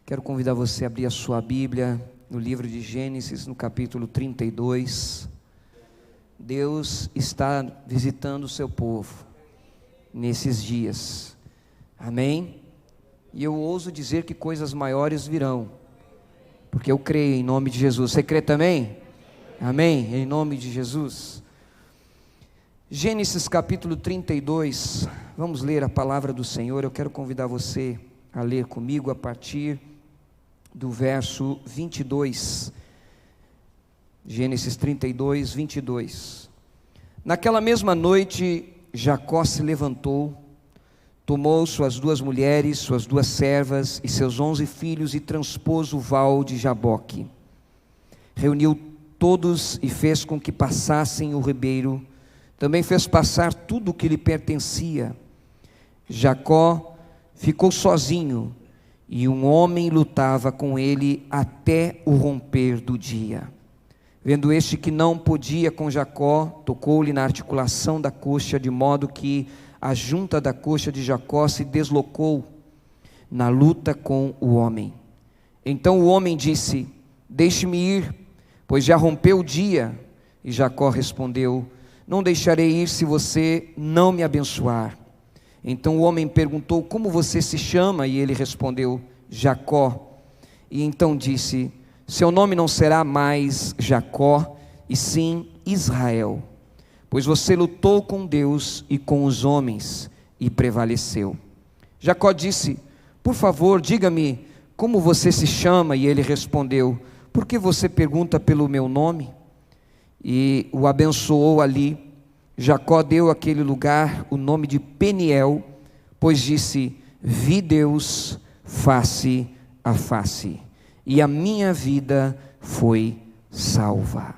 Quero convidar você a abrir a sua Bíblia no livro de Gênesis, no capítulo 32. Deus está visitando o seu povo nesses dias, amém? E eu ouso dizer que coisas maiores virão, porque eu creio em nome de Jesus. Você crê também? Amém? Em nome de Jesus. Gênesis capítulo 32, vamos ler a palavra do Senhor. Eu quero convidar você a ler comigo a partir do verso 22, Gênesis 32, 22. Naquela mesma noite, Jacó se levantou, tomou suas 2 mulheres, suas 2 servas e seus 11 filhos e transpôs o val de Jaboque. Reuniu todos e fez com que passassem o ribeiro, também fez passar tudo o que lhe pertencia. Jacó ficou sozinho, e um homem lutava com ele até o romper do dia. Vendo este que não podia com Jacó, tocou-lhe na articulação da coxa, de modo que a junta da coxa de Jacó se deslocou na luta com o homem. Então o homem disse: deixe-me ir, pois já rompeu o dia. E Jacó respondeu: não deixarei ir se você não me abençoar. Então o homem perguntou: como você se chama? E ele respondeu: Jacó. E então disse: seu nome não será mais Jacó, e sim Israel, pois você lutou com Deus e com os homens e prevaleceu. Jacó disse: por favor, diga-me como você se chama. E ele respondeu: por que você pergunta pelo meu nome? E o abençoou ali. Jacó deu àquele lugar o nome de Peniel, pois disse: vi Deus face a face, e a minha vida foi salva.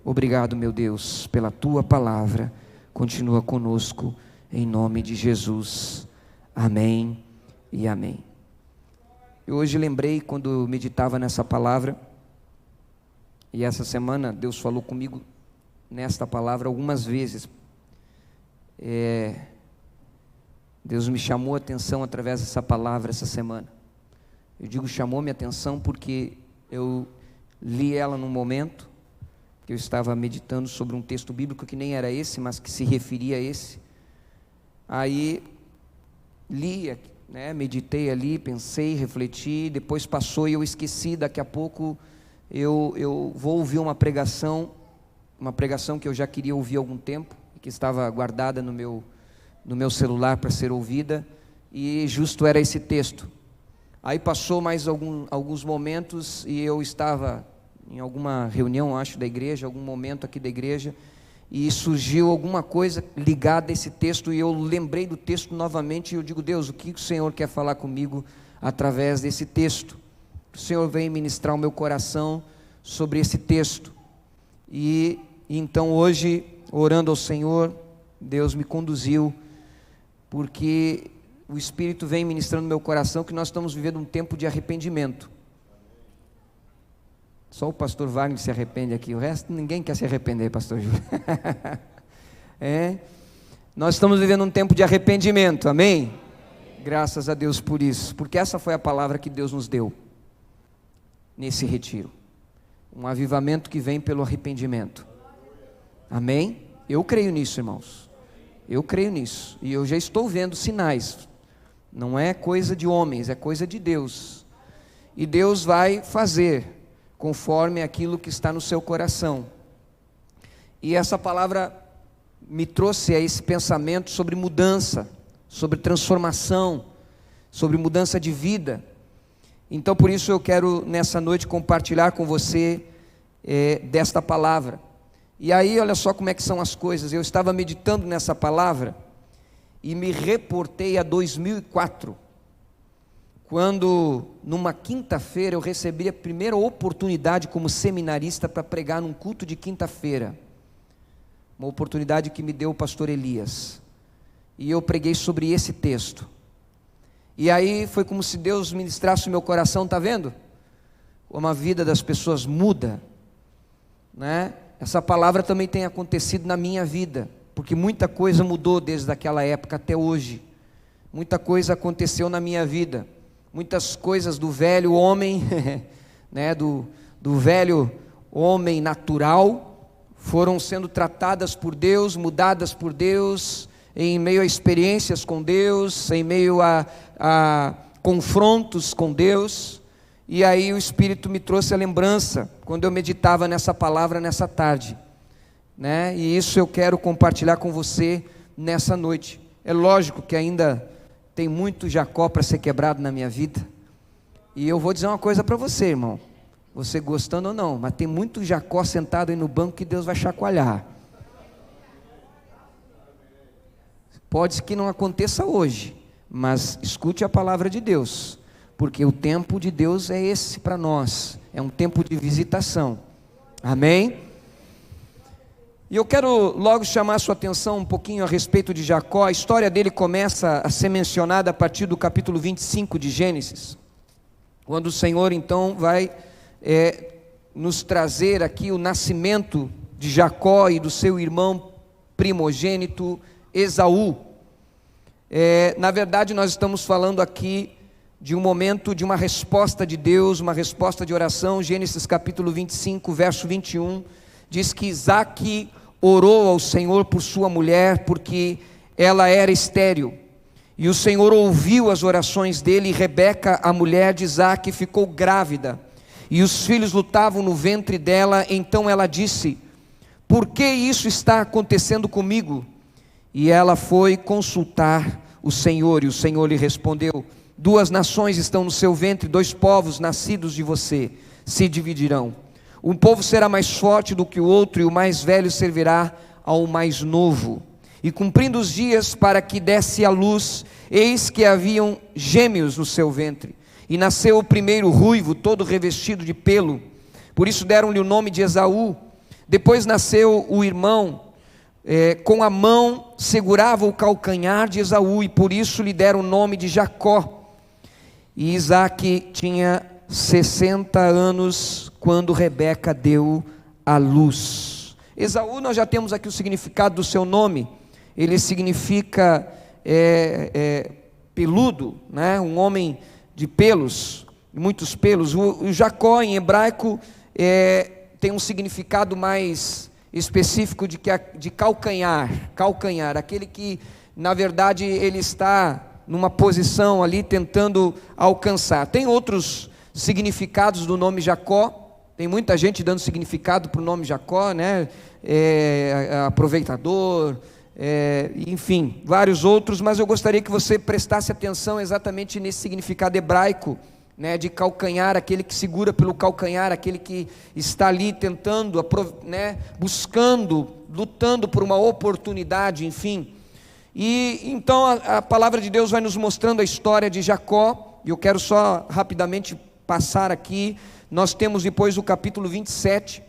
Obrigado, meu Deus, pela tua palavra. Continua conosco, em nome de Jesus. Amém e amém. Eu hoje lembrei, quando meditava nessa palavra, e essa semana Deus falou comigo nesta palavra algumas vezes. Deus me chamou a atenção através dessa palavra essa semana. Eu digo chamou minha atenção porque eu li ela num momento que eu estava meditando sobre um texto bíblico que nem era esse, mas que se referia a esse. Aí li, meditei ali, pensei, refleti, depois passou e eu esqueci. Daqui a pouco eu vou ouvir uma pregação que eu já queria ouvir há algum tempo, que estava guardada no meu celular para ser ouvida, e justo era esse texto. Aí passou mais alguns momentos e eu estava em alguma reunião, acho, da igreja, algum momento aqui da igreja, e surgiu alguma coisa ligada a esse texto, e eu lembrei do texto novamente, e eu digo: Deus, o que o Senhor quer falar comigo através desse texto? O Senhor vem ministrar o meu coração sobre esse texto. E então hoje, orando ao Senhor, Deus me conduziu, porque o Espírito vem ministrando no meu coração que nós estamos vivendo um tempo de arrependimento. Só o pastor Wagner se arrepende aqui, o resto ninguém quer se arrepender, pastor Júlio. Nós estamos vivendo um tempo de arrependimento, amém? Graças a Deus por isso, porque essa foi a palavra que Deus nos deu nesse retiro. Um avivamento que vem pelo arrependimento, amém? Eu creio nisso, irmãos, eu creio nisso, e eu já estou vendo sinais. Não é coisa de homens, é coisa de Deus, e Deus vai fazer conforme aquilo que está no seu coração. E essa palavra me trouxe a esse pensamento sobre mudança, sobre transformação, sobre mudança de vida. Então por isso eu quero nessa noite compartilhar com você desta palavra. E aí olha só como é que são as coisas. Eu estava meditando nessa palavra e me reportei a 2004, quando numa quinta-feira eu recebi a primeira oportunidade como seminarista para pregar num culto de quinta-feira, uma oportunidade que me deu o pastor Elias, e eu preguei sobre esse texto. E aí foi como se Deus ministrasse o meu coração. Está vendo como a vida das pessoas muda, né? Essa palavra também tem acontecido na minha vida, porque muita coisa mudou desde aquela época até hoje. Muita coisa aconteceu na minha vida, muitas coisas do velho homem, né, do velho homem natural, foram sendo tratadas por Deus, mudadas por Deus, em meio a experiências com Deus, em meio a confrontos com Deus. E aí o Espírito me trouxe a lembrança, quando eu meditava nessa palavra nessa tarde, né? E isso eu quero compartilhar com você nessa noite. É lógico que ainda tem muito Jacó para ser quebrado na minha vida, e eu vou dizer uma coisa para você, irmão, você gostando ou não, mas tem muito Jacó sentado aí no banco que Deus vai chacoalhar. Pode que não aconteça hoje, mas escute a palavra de Deus, porque o tempo de Deus é esse para nós, é um tempo de visitação, amém? E eu quero logo chamar a sua atenção um pouquinho a respeito de Jacó. A história dele começa a ser mencionada a partir do capítulo 25 de Gênesis, quando o Senhor então vai nos trazer aqui o nascimento de Jacó e do seu irmão primogênito Esaú. Na verdade nós estamos falando aqui de um momento de uma resposta de Deus, uma resposta de oração. Gênesis capítulo 25, verso 21, diz que Isaque orou ao Senhor por sua mulher, porque ela era estéril, e o Senhor ouviu as orações dele, e Rebeca, a mulher de Isaque, ficou grávida, e os filhos lutavam no ventre dela. Então ela disse: por que isso está acontecendo comigo? E ela foi consultar o Senhor, e o Senhor lhe respondeu: 2 nações estão no seu ventre, 2 povos nascidos de você se dividirão. Um povo será mais forte do que o outro, e o mais velho servirá ao mais novo. E cumprindo os dias para que desse à luz, eis que haviam gêmeos no seu ventre. E nasceu o primeiro ruivo, todo revestido de pelo, por isso deram-lhe o nome de Esaú. Depois nasceu o irmão, com a mão segurava o calcanhar de Esaú, e por isso lhe deram o nome de Jacó. E Isaque tinha 60 anos quando Rebeca deu à luz. Esaú, nós já temos aqui o significado do seu nome. Ele significa peludo, né? Um homem de pelos, muitos pelos. O Jacó em hebraico tem um significado mais específico de calcanhar, aquele que na verdade ele está numa posição ali tentando alcançar. Tem outros significados do nome Jacó, tem muita gente dando significado para o nome Jacó, né? Aproveitador, enfim, vários outros, mas eu gostaria que você prestasse atenção exatamente nesse significado hebraico, né? De calcanhar, aquele que segura pelo calcanhar, aquele que está ali tentando, né? Buscando, lutando por uma oportunidade, enfim. E então a palavra de Deus vai nos mostrando a história de Jacó, e eu quero só rapidamente passar aqui. Nós temos depois o capítulo 27,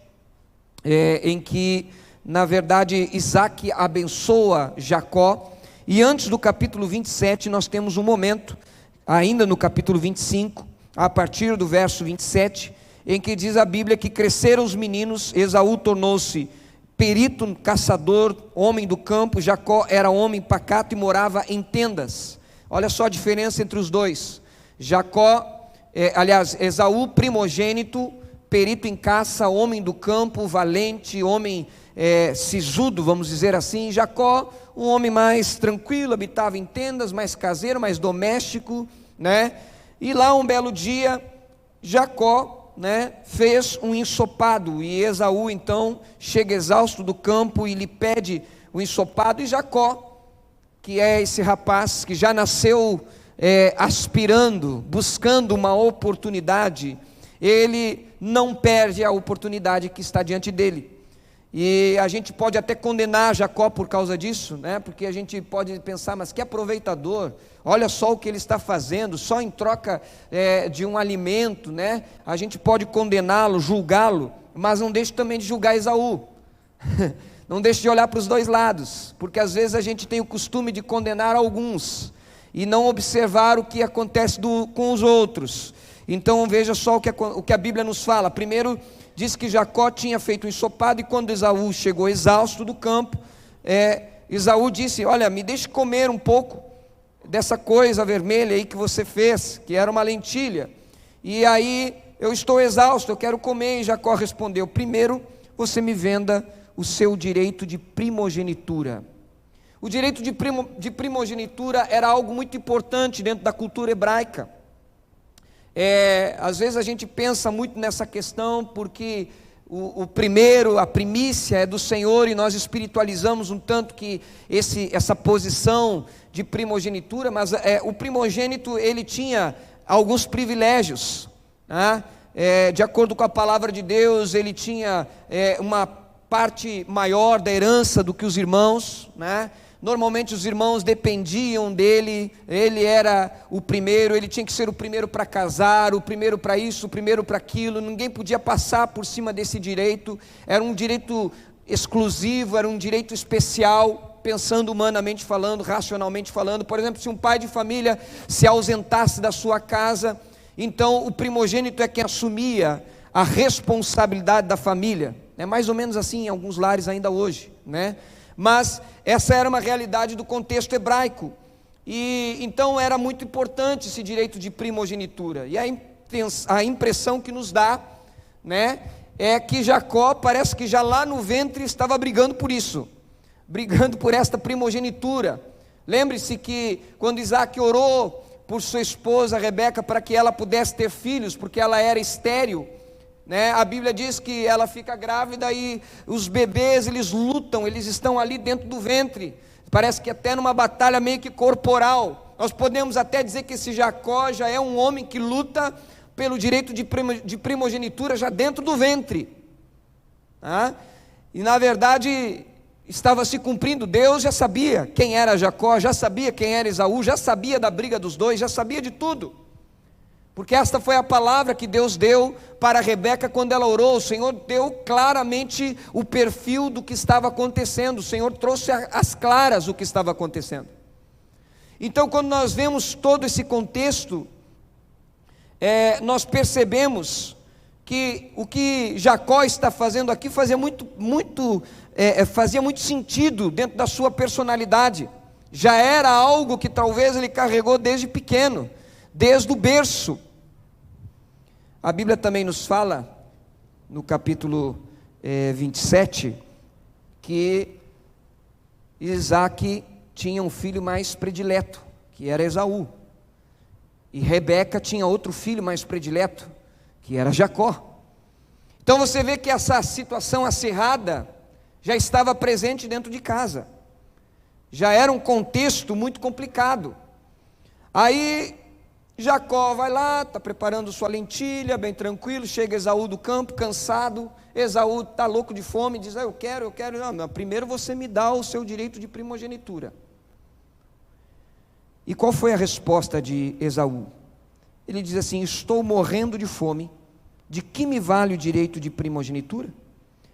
em que na verdade Isaque abençoa Jacó, e antes do capítulo 27 nós temos um momento, ainda no capítulo 25, a partir do verso 27, em que diz a Bíblia que cresceram os meninos, Esaú tornou-se perito, caçador, homem do campo, Jacó era homem pacato e morava em tendas. Olha só a diferença entre os dois. Esaú primogênito, perito em caça, homem do campo, valente, homem sisudo, vamos dizer assim. Jacó, um homem mais tranquilo, habitava em tendas, mais caseiro, mais doméstico, né? E lá um belo dia, Jacó, né, fez um ensopado, e Esaú então chega exausto do campo e lhe pede o ensopado, e Jacó, que é esse rapaz que já nasceu aspirando, buscando uma oportunidade, ele não perde a oportunidade que está diante dele. E a gente pode até condenar Jacó por causa disso, né? Porque a gente pode pensar, mas que aproveitador, olha só o que ele está fazendo, só em troca de um alimento, né? A gente pode condená-lo, julgá-lo, mas não deixe também de julgar Esaú, não deixe de olhar para os dois lados, porque às vezes a gente tem o costume de condenar alguns, e não observar o que acontece com os outros. Então veja só o que a Bíblia nos fala. Primeiro, diz que Jacó tinha feito um ensopado, e quando Esaú chegou exausto do campo, Esaú disse: olha, me deixe comer um pouco dessa coisa vermelha aí que você fez, que era uma lentilha. E aí, eu estou exausto, eu quero comer. E Jacó respondeu: primeiro, você me venda o seu direito de primogenitura. O direito de primogenitura era algo muito importante dentro da cultura hebraica. Às vezes a gente pensa muito nessa questão, porque o primeiro, a primícia é do Senhor, e nós espiritualizamos um tanto que essa posição de primogenitura, mas o primogênito, ele tinha alguns privilégios, né? De acordo com a palavra de Deus, ele tinha uma parte maior da herança do que os irmãos, né? Normalmente os irmãos dependiam dele, ele era o primeiro, ele tinha que ser o primeiro para casar, o primeiro para isso, o primeiro para aquilo, ninguém podia passar por cima desse direito, era um direito exclusivo, era um direito especial, pensando humanamente falando, racionalmente falando. Por exemplo, se um pai de família se ausentasse da sua casa, então o primogênito é quem assumia a responsabilidade da família. É mais ou menos assim em alguns lares ainda hoje, né? Mas essa era uma realidade do contexto hebraico, e então era muito importante esse direito de primogenitura. E a impressão que nos dá, né, é que Jacó parece que já lá no ventre estava brigando por isso, brigando por esta primogenitura. Lembre-se que quando Isaac orou por sua esposa Rebeca para que ela pudesse ter filhos, porque ela era estéril, né? A Bíblia diz que ela fica grávida e os bebês, eles lutam, eles estão ali dentro do ventre, parece que até numa batalha meio que corporal. Nós podemos até dizer que esse Jacó já é um homem que luta pelo direito de primogenitura já dentro do ventre, tá? E na verdade estava se cumprindo. Deus já sabia quem era Jacó, já sabia quem era Esaú, já sabia da briga dos dois, já sabia de tudo, porque esta foi a palavra que Deus deu para Rebeca quando ela orou. O Senhor deu claramente o perfil do que estava acontecendo, o Senhor trouxe às claras o que estava acontecendo. Então, quando nós vemos todo esse contexto, nós percebemos que o que Jacó está fazendo aqui fazia muito sentido dentro da sua personalidade. Já era algo que talvez ele carregou desde pequeno, desde o berço. A Bíblia também nos fala, no capítulo 27, que Isaac tinha um filho mais predileto, que era Esaú, e Rebeca tinha outro filho mais predileto, que era Jacó. Então você vê que essa situação acirrada já estava presente dentro de casa, já era um contexto muito complicado. Aí Jacó vai lá, está preparando sua lentilha, bem tranquilo. Chega Esaú do campo, cansado. Esaú está louco de fome, diz: eu quero. Não, primeiro você me dá o seu direito de primogenitura. E qual foi a resposta de Esaú? Ele diz assim: estou morrendo de fome, de que me vale o direito de primogenitura?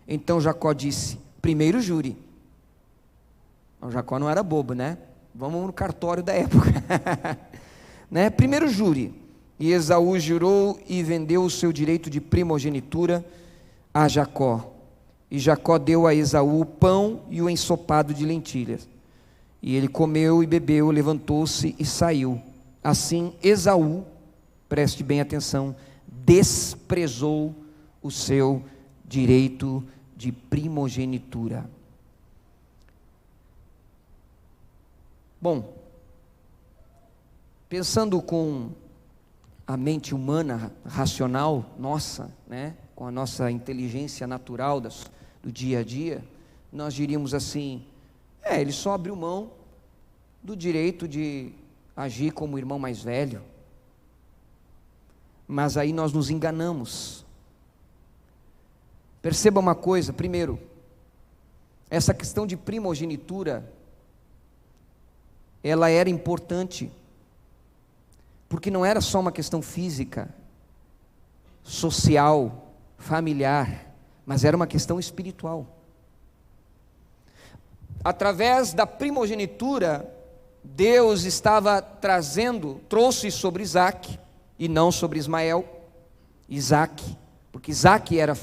Então Jacó disse: primeiro jure. O Jacó não era bobo, né? Vamos no cartório da época. Né? Primeiro jure. E Esaú jurou e vendeu o seu direito de primogenitura a Jacó. E Jacó deu a Esaú o pão e o ensopado de lentilhas. E ele comeu e bebeu, levantou-se e saiu. Assim Esaú, preste bem atenção, desprezou o seu direito de primogenitura. Bom, pensando com a mente humana, racional, nossa, né? Com a nossa inteligência natural do dia a dia, nós diríamos assim: ele só abriu mão do direito de agir como irmão mais velho. Mas aí nós nos enganamos. Perceba uma coisa: primeiro, essa questão de primogenitura, ela era importante, porque não era só uma questão física, social, familiar, mas era uma questão espiritual. Através da primogenitura, Deus estava trouxe sobre Isaac, e não sobre Ismael. Isaac, porque Isaac era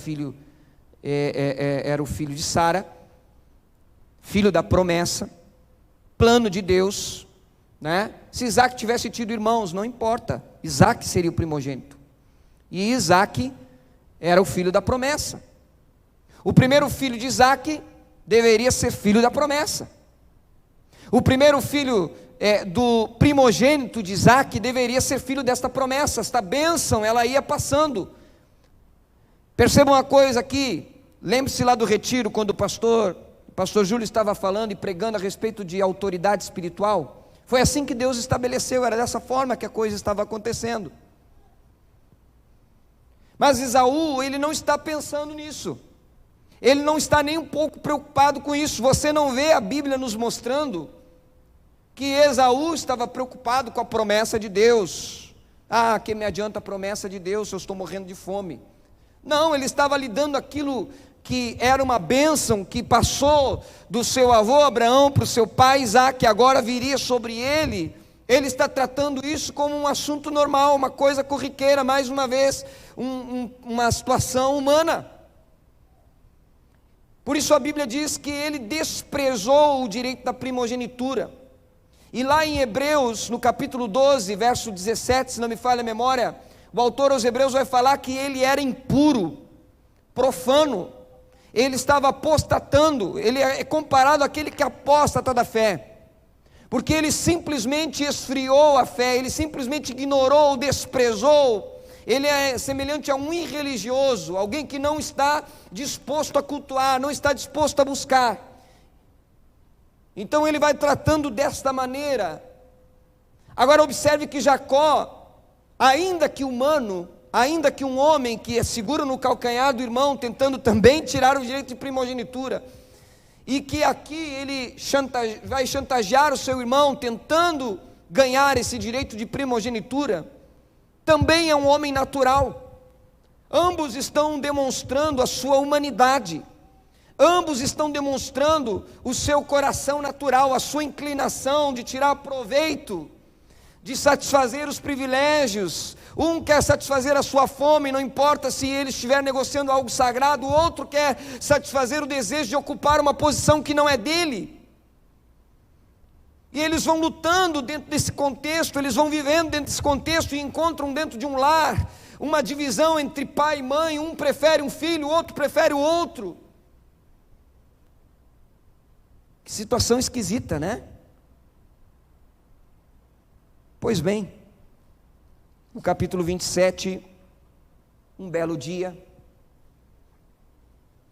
era o filho de Sara, filho da promessa, plano de Deus, né? Se Isaac tivesse tido irmãos, não importa, Isaac seria o primogênito. E Isaac era o filho da promessa. O primeiro filho de Isaac deveria ser filho da promessa. O primeiro filho do primogênito de Isaac deveria ser filho desta promessa. Esta bênção, ela ia passando. Perceba uma coisa aqui, lembre-se lá do retiro, quando o pastor Júlio estava falando e pregando a respeito de autoridade espiritual. Foi assim que Deus estabeleceu, era dessa forma que a coisa estava acontecendo. Mas Esaú, ele não está pensando nisso. Ele não está nem um pouco preocupado com isso. Você não vê a Bíblia nos mostrando que Esaú estava preocupado com a promessa de Deus. Ah, que me adianta a promessa de Deus se eu estou morrendo de fome? Não, ele estava lidando aquilo que era uma bênção que passou do seu avô Abraão para o seu pai Isaac, que agora viria sobre ele. Ele está tratando isso como um assunto normal, uma coisa corriqueira, mais uma vez, uma situação humana. Por isso a Bíblia diz que ele desprezou o direito da primogenitura. E lá em Hebreus, no capítulo 12, verso 17, se não me falha a memória, o autor aos Hebreus vai falar que ele era impuro, profano, ele estava apostatando, ele é comparado àquele que apostata da fé, porque ele simplesmente esfriou a fé, ele simplesmente ignorou, desprezou. Ele é semelhante a um irreligioso, alguém que não está disposto a cultuar, não está disposto a buscar. Então ele vai tratando desta maneira. Agora observe que Jacó, ainda que humano, ainda que um homem que é seguro no calcanhar do irmão, tentando também tirar o direito de primogenitura, e que aqui ele vai chantagear o seu irmão, tentando ganhar esse direito de primogenitura, também é um homem natural. Ambos estão demonstrando a sua humanidade, ambos estão demonstrando o seu coração natural, a sua inclinação de tirar proveito, de satisfazer os privilégios. Um quer satisfazer a sua fome, não importa se ele estiver negociando algo sagrado, o outro quer satisfazer o desejo de ocupar uma posição que não é dele. E eles vão lutando dentro desse contexto, eles vão vivendo dentro desse contexto e encontram dentro de um lar uma divisão entre pai e mãe, um prefere um filho, o outro prefere o outro. Que situação esquisita, né? Pois bem, no capítulo 27, um belo dia,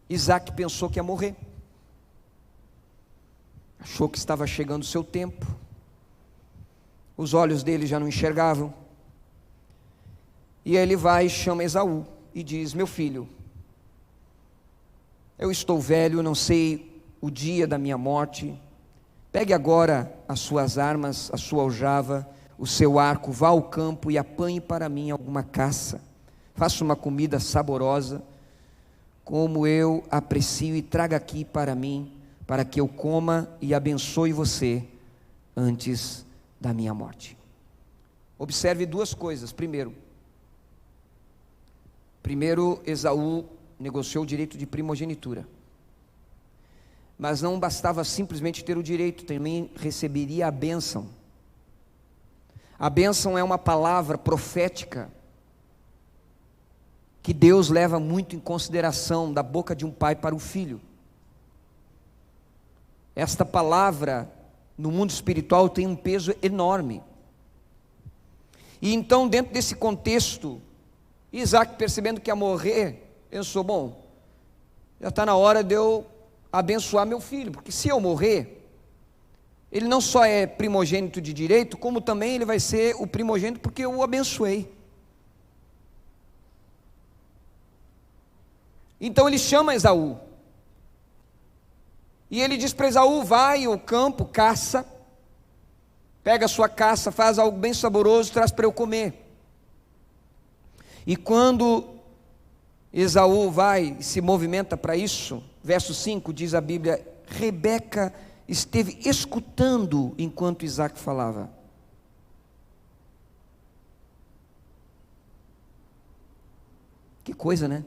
Isaac pensou que ia morrer. Achou que estava chegando o seu tempo, os olhos dele já não enxergavam, e aí ele vai e chama Esaú, e diz: meu filho, eu estou velho, não sei o dia da minha morte, pegue agora as suas armas, a sua aljava, o seu arco, vá ao campo e apanhe para mim alguma caça, faça uma comida saborosa, como eu aprecio, e traga aqui para mim, para que eu coma e abençoe você antes da minha morte. Observe duas coisas. Primeiro, Esaú negociou o direito de primogenitura, mas não bastava simplesmente ter o direito, também receberia a bênção. A bênção é uma palavra profética que Deus leva muito em consideração da boca de um pai para o filho. Esta palavra no mundo espiritual tem um peso enorme. E então, dentro desse contexto, Isaac, percebendo que ia morrer, pensou: bom, já está na hora de eu abençoar meu filho, porque se eu morrer, ele não só é primogênito de direito, como também ele vai ser o primogênito porque eu o abençoei. Então ele chama Esaú, e ele diz para Esaú: vai ao campo, caça, pega a sua caça, faz algo bem saboroso, traz para eu comer. E quando Esaú vai e se movimenta para isso, verso 5 diz a Bíblia: Rebeca esteve escutando enquanto Isaac falava. Que coisa, né?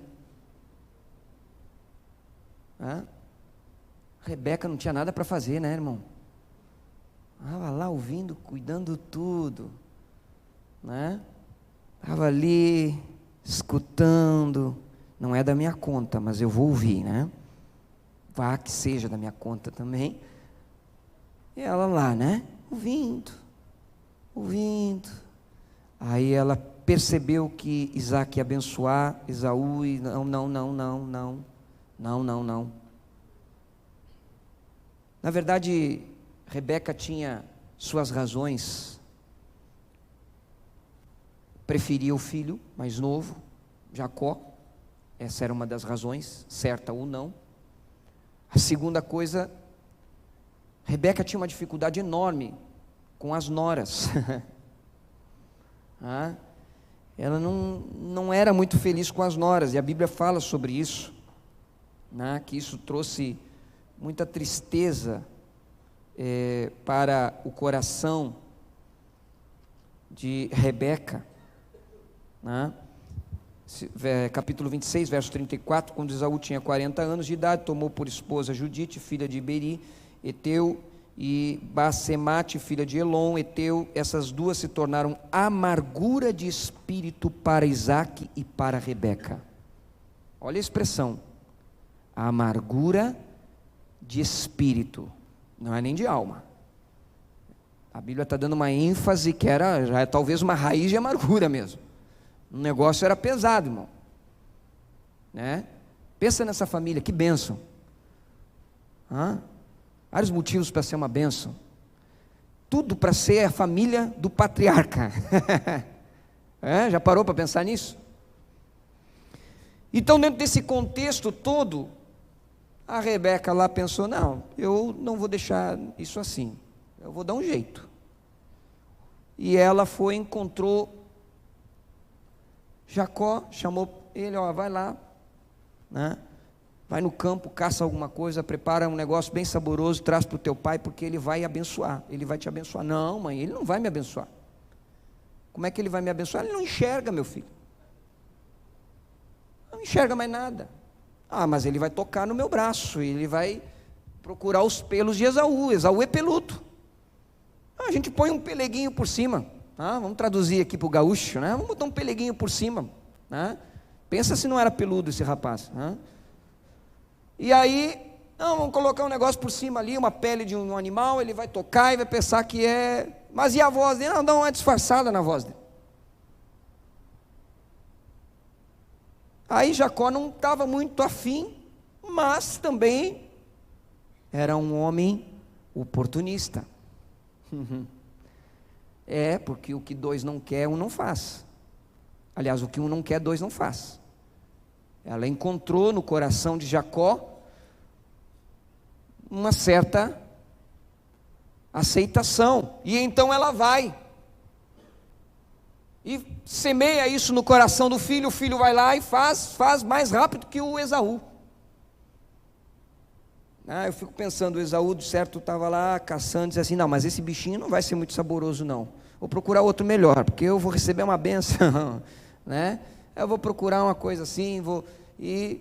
Rebeca não tinha nada para fazer, né, irmão? Lá ouvindo, cuidando tudo, né? Estava ali, escutando, não é da minha conta, mas eu vou ouvir, né? Vá que seja da minha conta também. E ela lá, né? Ouvindo. Aí ela percebeu que Isaac ia abençoar Esaú e não. Na verdade, Rebeca tinha suas razões. Preferia o filho mais novo, Jacó. Essa era uma das razões, certa ou não. A segunda coisa, Rebeca tinha uma dificuldade enorme com as noras. Ela não era muito feliz com as noras, e a Bíblia fala sobre isso, né? Que isso trouxe muita tristeza para o coração de Rebeca, né? Capítulo 26, verso 34, quando Esaú tinha 40 anos de idade, tomou por esposa Judite, filha de Beri, Eteu, e Basemate, filha de Elon, Eteu. Essas duas se tornaram amargura de espírito para Isaque e para Rebeca. Olha a expressão, amargura de espírito, não é nem de alma. A Bíblia está dando uma ênfase que já é talvez uma raiz de amargura mesmo. O negócio era pesado, irmão, né? Pensa nessa família, que bênção. Vários motivos para ser uma bênção. Tudo para ser a família do patriarca. Já parou para pensar nisso? Então, dentro desse contexto todo, a Rebeca lá pensou, não, eu não vou deixar isso assim, eu vou dar um jeito. E ela foi, encontrou Jacó, chamou ele, vai lá, né? Vai no campo, caça alguma coisa, prepara um negócio bem saboroso, traz para o teu pai, porque ele vai abençoar, ele vai te abençoar. Não, mãe, ele não vai me abençoar. Como é que ele vai me abençoar? Ele não enxerga, meu filho. Não enxerga mais nada. Mas ele vai tocar no meu braço, ele vai procurar os pelos de Esaú. Esaú é peludo. A gente põe um peleguinho por cima. Vamos traduzir aqui para o gaúcho, né? Vamos botar um peleguinho por cima, né? Pensa se não era peludo esse rapaz, né? E aí, vamos colocar um negócio por cima ali, uma pele de um animal, ele vai tocar e vai pensar que é... Mas e a voz dele? Não, é disfarçada na voz dele. Aí Jacó não estava muito afim, mas também era um homem oportunista. Porque o que dois não quer, um não faz. Aliás, o que um não quer, dois não faz. Ela encontrou no coração de Jacó uma certa aceitação, e então ela vai e semeia isso no coração do filho. O filho vai lá e faz mais rápido que o Esaú. Eu fico pensando, o Esaú de certo estava lá caçando, dizia assim, não, mas esse bichinho não vai ser muito saboroso não, vou procurar outro melhor, porque eu vou receber uma bênção, né? Eu vou procurar uma coisa assim, e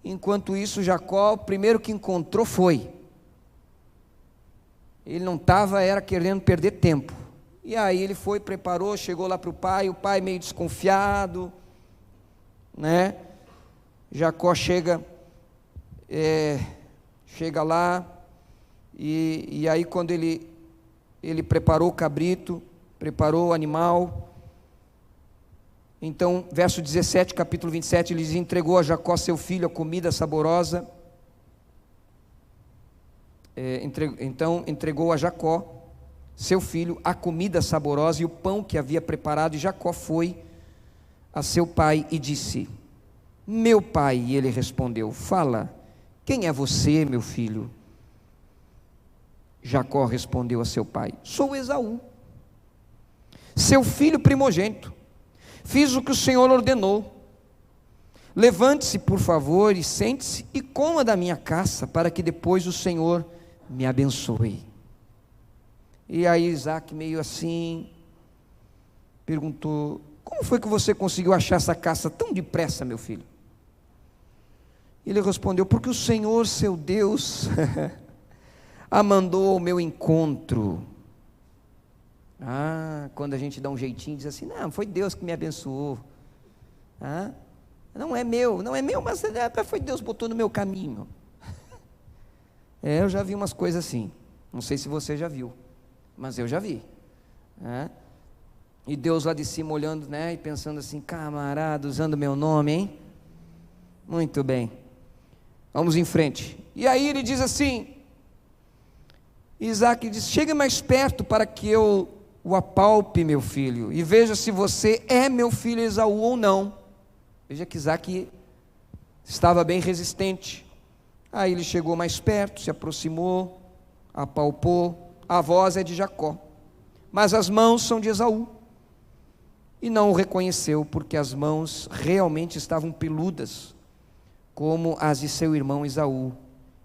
enquanto isso Jacó, o primeiro que encontrou foi, ele não estava, era querendo perder tempo, e aí ele foi, preparou, chegou lá para o pai meio desconfiado, né? Jacó chega lá, e aí quando ele preparou o cabrito, preparou o animal, então, verso 17, capítulo 27, ele diz, entregou a Jacó seu filho a comida saborosa. Então entregou a Jacó seu filho a comida saborosa e o pão que havia preparado, e Jacó foi a seu pai e disse, meu pai. E ele respondeu, fala, quem é você, meu filho? Jacó respondeu a seu pai, sou Esaú, seu filho primogênito. Fiz o que o Senhor ordenou. Levante-se, por favor, e sente-se e coma da minha caça, para que depois o Senhor me abençoe. E aí Isaac, meio assim, perguntou, como foi que você conseguiu achar essa caça tão depressa, meu filho? Ele respondeu, porque o Senhor, seu Deus, a mandou ao meu encontro, Quando a gente dá um jeitinho, diz assim, não, foi Deus que me abençoou. Não é meu, mas foi Deus que botou no meu caminho. Eu já vi umas coisas assim, não sei se você já viu, mas eu já vi. E Deus lá de cima olhando, né, e pensando assim, camarada, usando meu nome, hein? Muito bem, vamos em frente. E aí ele diz assim, Isaac diz, chega mais perto para que eu o apalpe, meu filho, e veja se você é meu filho Esaú ou não. Veja que Isaac estava bem resistente. Aí ele chegou mais perto, se aproximou, apalpou. A voz é de Jacó, mas as mãos são de Esaú. E não o reconheceu, porque as mãos realmente estavam peludas, como as de seu irmão Esaú,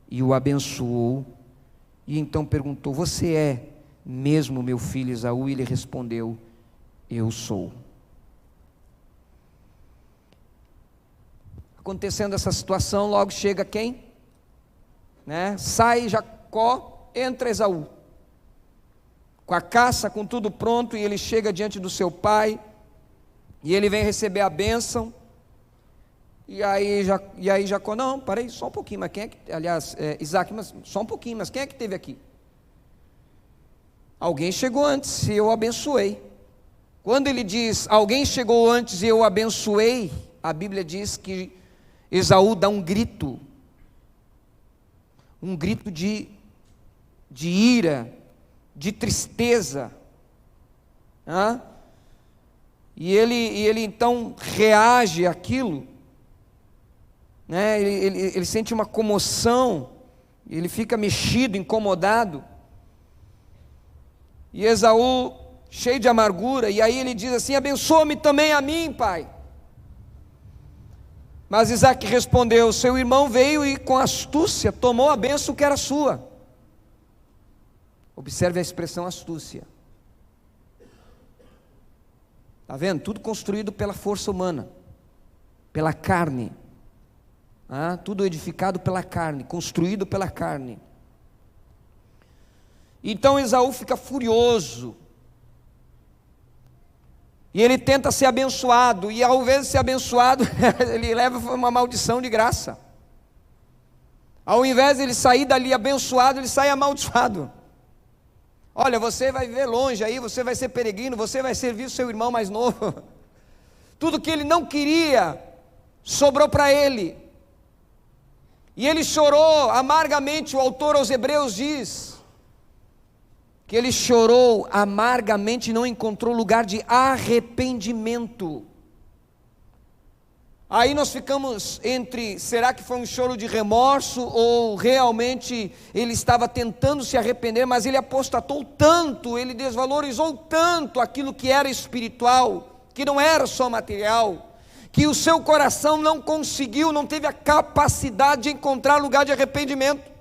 e o abençoou. E então perguntou, você é mesmo meu filho Esaú? E ele respondeu, eu sou. Acontecendo essa situação, logo chega quem? Sai Jacó, entra Esaú, com a caça, com tudo pronto, e ele chega diante do seu pai, e ele vem receber a bênção. E aí Jacó, não, parei só um pouquinho, mas quem é que, Isaac, mas só um pouquinho, mas quem é que esteve aqui? Alguém chegou antes e eu abençoei. Quando ele diz, alguém chegou antes e eu abençoei, a Bíblia diz que Esaú dá um grito de ira, de tristeza, e ele então reage àquilo, ele sente uma comoção, ele fica mexido, incomodado, e Esaú, cheio de amargura, e aí ele diz assim, abençoa-me também a mim, pai. Mas Isaac respondeu, seu irmão veio e com astúcia tomou a bênção que era sua. Observe a expressão astúcia. Está vendo? Tudo construído pela força humana, pela carne. Tudo edificado pela carne, construído pela carne. Então Esaú fica furioso. E ele tenta ser abençoado, e ao invés de ser abençoado, ele leva uma maldição de graça. Ao invés de ele sair dali abençoado, ele sai amaldiçoado. Olha, você vai viver longe aí, você vai ser peregrino, você vai servir o seu irmão mais novo. Tudo que ele não queria, sobrou para ele. E ele chorou amargamente, o autor aos Hebreus diz, que ele chorou amargamente e não encontrou lugar de arrependimento. Aí nós ficamos entre, será que foi um choro de remorso, ou realmente ele estava tentando se arrepender, mas ele apostatou tanto, ele desvalorizou tanto aquilo que era espiritual, que não era só material, que o seu coração não conseguiu, não teve a capacidade de encontrar lugar de arrependimento.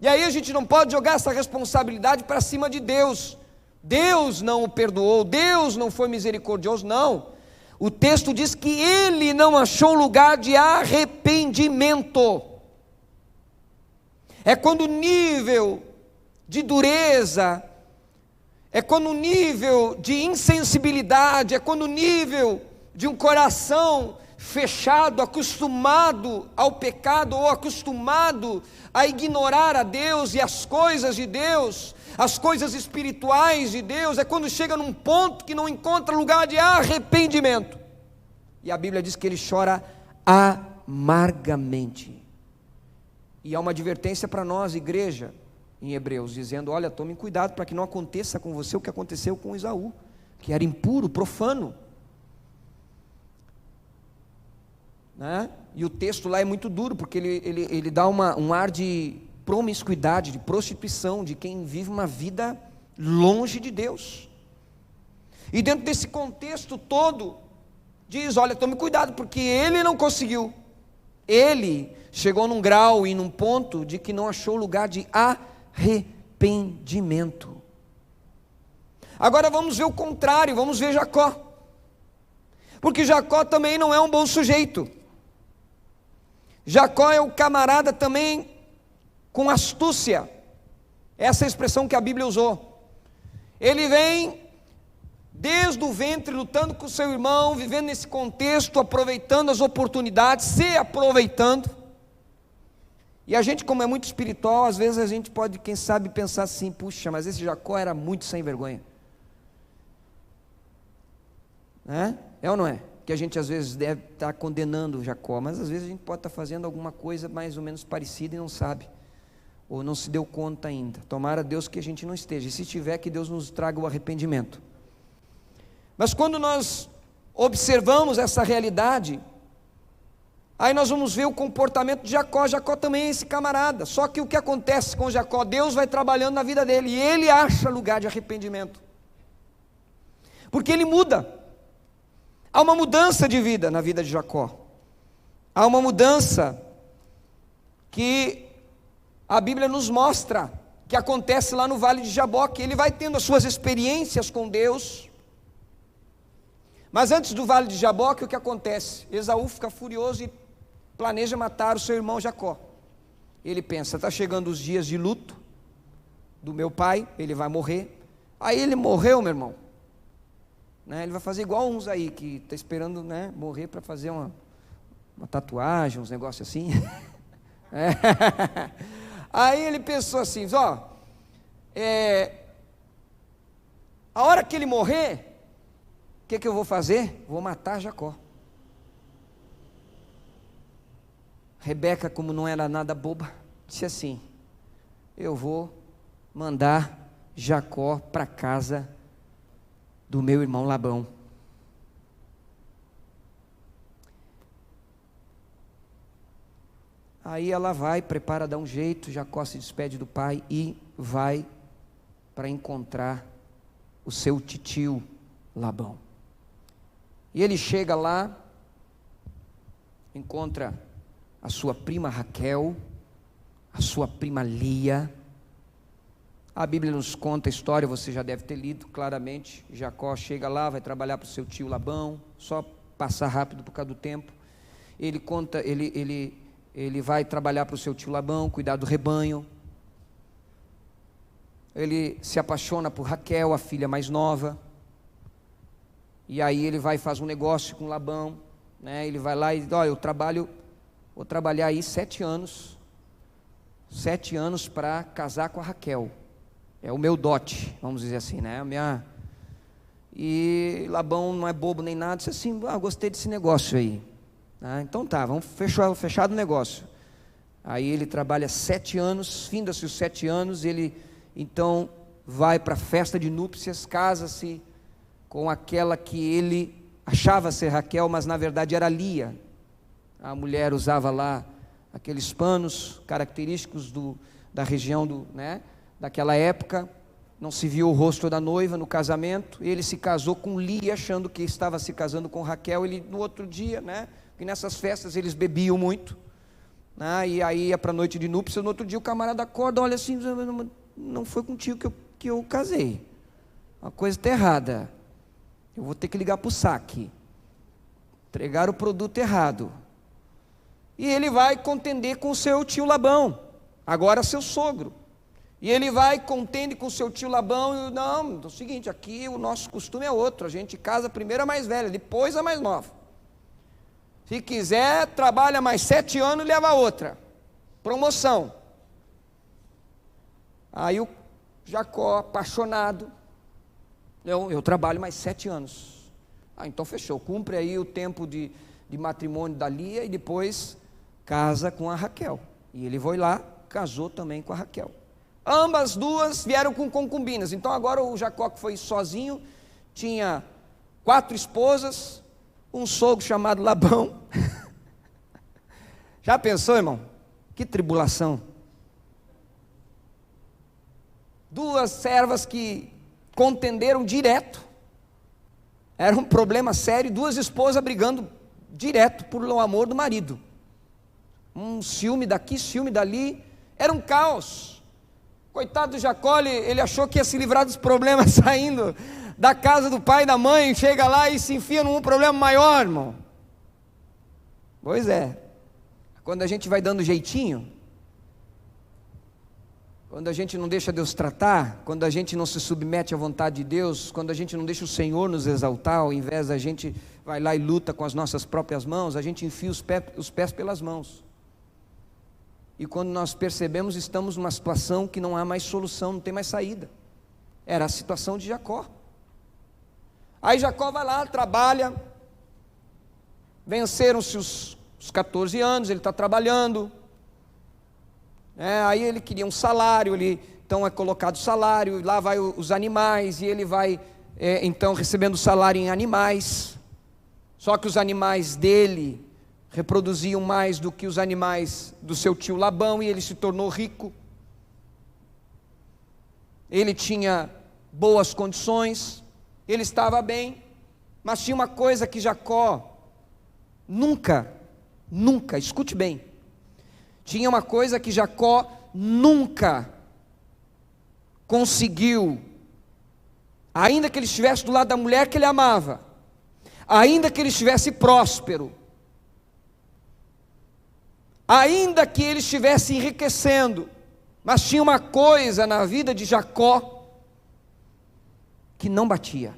E aí a gente não pode jogar essa responsabilidade para cima de Deus. Deus não o perdoou, Deus não foi misericordioso, não. O texto diz que ele não achou lugar de arrependimento. É quando o nível de dureza, é quando o nível de insensibilidade, é quando o nível de um coração fechado, acostumado ao pecado, ou acostumado a ignorar a Deus e as coisas de Deus, as coisas espirituais de Deus, é quando chega num ponto que não encontra lugar de arrependimento. E a Bíblia diz que ele chora amargamente. E há uma advertência para nós, igreja, em Hebreus, dizendo, olha, tome cuidado para que não aconteça com você o que aconteceu com Esaú, que era impuro, profano. E o texto lá é muito duro, porque ele dá um ar de promiscuidade, de prostituição, de quem vive uma vida longe de Deus. E dentro desse contexto todo, diz, olha, tome cuidado, porque ele não conseguiu. Ele chegou num grau e num ponto de que não achou lugar de arrependimento. Agora vamos ver o contrário, vamos ver Jacó. Porque Jacó também não é um bom sujeito. Jacó é o camarada também com astúcia. Essa é a expressão que a Bíblia usou. Ele vem desde o ventre lutando com o seu irmão, vivendo nesse contexto, aproveitando as oportunidades, se aproveitando. E a gente, como é muito espiritual, às vezes a gente pode, quem sabe, pensar assim: puxa, mas esse Jacó era muito sem vergonha. É ou não é? Que a gente às vezes deve estar condenando Jacó, mas às vezes a gente pode estar fazendo alguma coisa mais ou menos parecida e não sabe, ou não se deu conta ainda. Tomara Deus que a gente não esteja, e se tiver, que Deus nos traga o arrependimento. Mas quando nós observamos essa realidade, aí nós vamos ver o comportamento de Jacó. Jacó também é esse camarada, só que o que acontece com Jacó? Deus vai trabalhando na vida dele, e ele acha lugar de arrependimento, porque ele muda. Há uma mudança de vida na vida de Jacó. Há uma mudança que a Bíblia nos mostra, que acontece lá no Vale de Jaboque. Ele vai tendo as suas experiências com Deus. Mas antes do Vale de Jaboque, o que acontece? Esaú fica furioso e planeja matar o seu irmão Jacó. Ele pensa: está chegando os dias de luto do meu pai, ele vai morrer. Aí ele morreu, meu irmão. Ele vai fazer igual uns aí, que está esperando, morrer para fazer uma tatuagem, uns negócios assim. Aí ele pensou assim: a hora que ele morrer, o que eu vou fazer? Vou matar Jacó. Rebeca, como não era nada boba, disse assim: eu vou mandar Jacó para casa do meu irmão Labão. Aí ela vai, prepara, dá um jeito, Jacó se despede do pai e vai para encontrar o seu titio Labão. E ele chega lá, encontra a sua prima Raquel, a sua prima Lia. A Bíblia nos conta a história, você já deve ter lido claramente. Jacó chega lá, vai trabalhar para o seu tio Labão, só passar rápido por causa do tempo. Ele conta, ele vai trabalhar para o seu tio Labão, cuidar do rebanho. Ele se apaixona por Raquel, a filha mais nova. E aí ele vai e faz um negócio com Labão, Ele vai lá e diz: olha, vou trabalhar aí 7 anos. 7 anos para casar com a Raquel. É o meu dote, vamos dizer assim, E Labão não é bobo nem nada, disse assim: gostei desse negócio aí. Então tá, vamos fechar o negócio. Aí ele trabalha 7 anos, finda-se os 7 anos, ele então vai para a festa de núpcias, casa-se com aquela que ele achava ser Raquel, mas na verdade era Lia. A mulher usava lá aqueles panos característicos da região daquela época. Não se viu o rosto da noiva no casamento. Ele se casou com Lia, achando que estava se casando com Raquel. Ele, no outro dia, que nessas festas eles bebiam muito, e aí ia para a noite de núpcias. No outro dia o camarada acorda, olha assim: não foi contigo que eu casei, uma coisa está errada, eu vou ter que ligar para o saque, entregar o produto errado. E ele vai contender com o seu tio Labão, agora seu sogro. E ele vai, contende com o seu tio Labão, e não, é o seguinte, aqui o nosso costume é outro, a gente casa primeiro a mais velha, depois a mais nova. Se quiser, trabalha mais 7 anos e leva a outra, promoção. Aí o Jacó, apaixonado: eu trabalho mais 7 anos. Então fechou, cumpre aí o tempo de matrimônio da Lia, e depois casa com a Raquel. E ele foi lá, casou também com a Raquel. Ambas duas vieram com concubinas. Então agora o Jacó, que foi sozinho, tinha 4 esposas, um sogro chamado Labão. Já pensou, irmão? Que tribulação. 2 servas que contenderam direto. Era um problema sério, 2 esposas brigando direto por o amor do marido. Um ciúme daqui, ciúme dali. Era um caos. Coitado do Jacó, ele achou que ia se livrar dos problemas saindo da casa do pai e da mãe, chega lá e se enfia num problema maior, irmão. Pois é, quando a gente vai dando jeitinho, Quando a gente não deixa Deus tratar, quando a gente não se submete à vontade de Deus, quando a gente não deixa o Senhor nos exaltar, ao invés da gente vai lá e luta com as nossas próprias mãos, a gente enfia os pés pelas mãos. E quando nós percebemos, estamos numa situação que não há mais solução, não tem mais saída. Era a situação de Jacó. Aí Jacó vai lá, trabalha, venceram-se os 14 anos, ele está trabalhando. Aí ele queria um salário, então é colocado salário, lá vai os animais, e ele vai então recebendo salário em animais, só que os animais dele reproduziam mais do que os animais do seu tio Labão, e ele se tornou rico, ele tinha boas condições, ele estava bem, mas tinha uma coisa que Jacó nunca, escute bem, tinha uma coisa que Jacó nunca conseguiu, ainda que ele estivesse do lado da mulher que ele amava, ainda que ele estivesse próspero, ainda que ele estivesse enriquecendo, mas tinha uma coisa na vida de Jacó que não batia.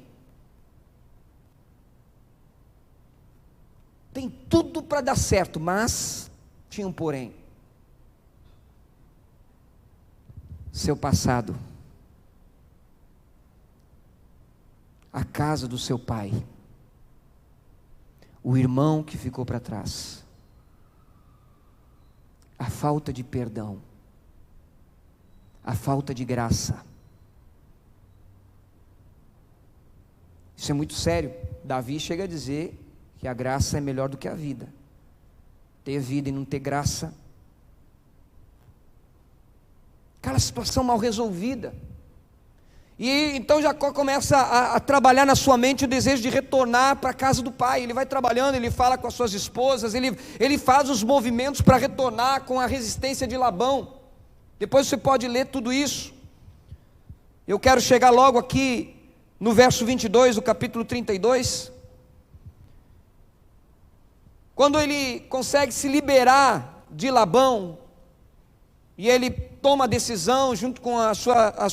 Tem tudo para dar certo, mas tinha um porém. Seu passado, a casa do seu pai, o irmão que ficou para trás, a falta de perdão, a falta de graça. Isso é muito sério. Davi chega a dizer que a graça é melhor do que a vida. Ter vida e não ter graça, aquela situação mal resolvida. E então Jacó começa a trabalhar na sua mente o desejo de retornar para a casa do pai. Ele vai trabalhando, ele fala com as suas esposas, ele faz os movimentos para retornar com a resistência de Labão. Depois você pode ler tudo isso. Eu quero chegar logo aqui no verso 22 do capítulo 32. Quando ele consegue se liberar de Labão, e ele toma a decisão, junto com as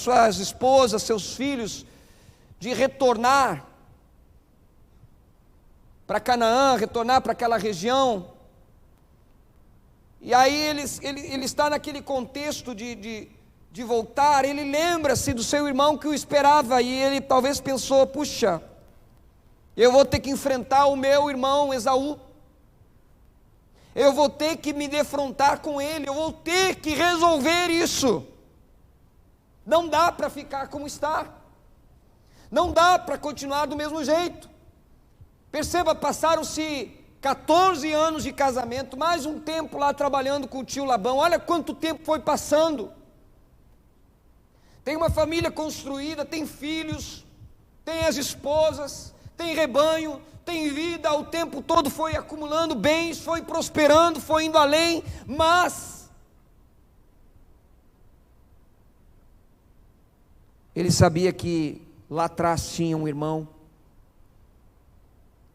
suas esposas, seus filhos, de retornar para Canaã, retornar para aquela região. E aí ele está naquele contexto de voltar, ele lembra-se do seu irmão que o esperava, e ele talvez pensou: puxa, eu vou ter que enfrentar o meu irmão Esaú, eu vou ter que me defrontar com ele, eu vou ter que resolver isso. Não dá para ficar como está, não dá para continuar do mesmo jeito. Perceba, passaram-se 14 anos de casamento, mais um tempo lá trabalhando com o tio Labão, olha quanto tempo foi passando. Tem uma família construída, tem filhos, tem as esposas, tem rebanho, tem vida, o tempo todo foi acumulando bens, foi prosperando, foi indo além, mas ele sabia que lá atrás tinha um irmão,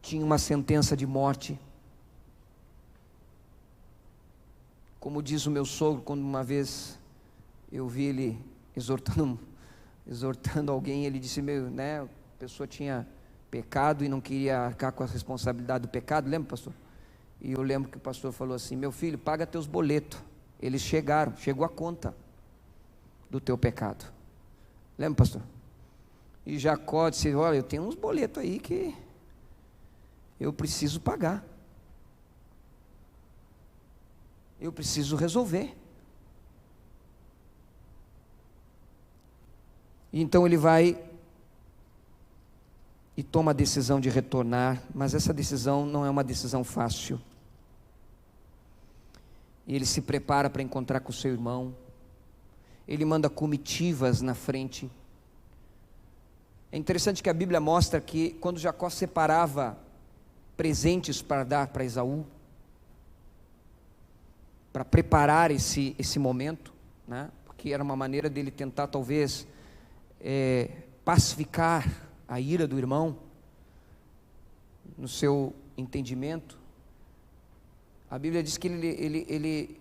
tinha uma sentença de morte. Como diz o meu sogro, quando uma vez eu vi ele exortando alguém, ele disse: a pessoa tinha pecado e não queria arcar com a responsabilidade do pecado, lembra, pastor? E eu lembro que o pastor falou assim: meu filho, paga teus boletos, eles chegou a conta do teu pecado, lembra, pastor? E Jacó disse: olha, eu tenho uns boletos aí que eu preciso pagar, eu preciso resolver. E então ele vai e toma a decisão de retornar, mas essa decisão não é uma decisão fácil. E ele se prepara para encontrar com o seu irmão, ele manda comitivas na frente. É interessante que a Bíblia mostra que quando Jacó separava presentes para dar para Esaú, para preparar esse momento, porque era uma maneira dele tentar talvez pacificar a ira do irmão, no seu entendimento. A Bíblia diz que ele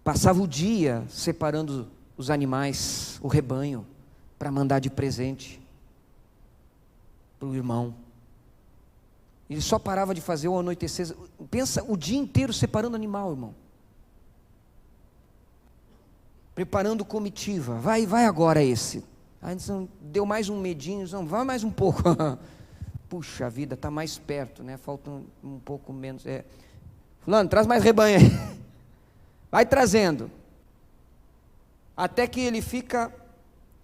passava o dia separando os animais, o rebanho, para mandar de presente para o irmão. Ele só parava de fazer ao anoitecer. Pensa o dia inteiro separando animal, irmão. Preparando comitiva. Vai agora esse. Aí deu mais um medinho, não, vai mais um pouco. Puxa vida, está mais perto, né? Falta um pouco menos. Fulano, traz mais rebanho aí. Vai trazendo. Até que ele fica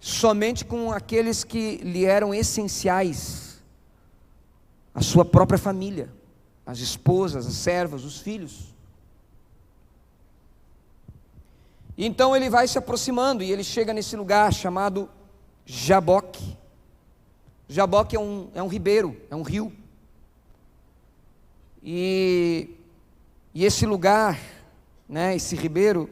somente com aqueles que lhe eram essenciais. A sua própria família. As esposas, as servas, os filhos. E então ele vai se aproximando e ele chega nesse lugar chamado Jaboque. Jaboque é um ribeiro, é um rio. E esse lugar, né, esse ribeiro,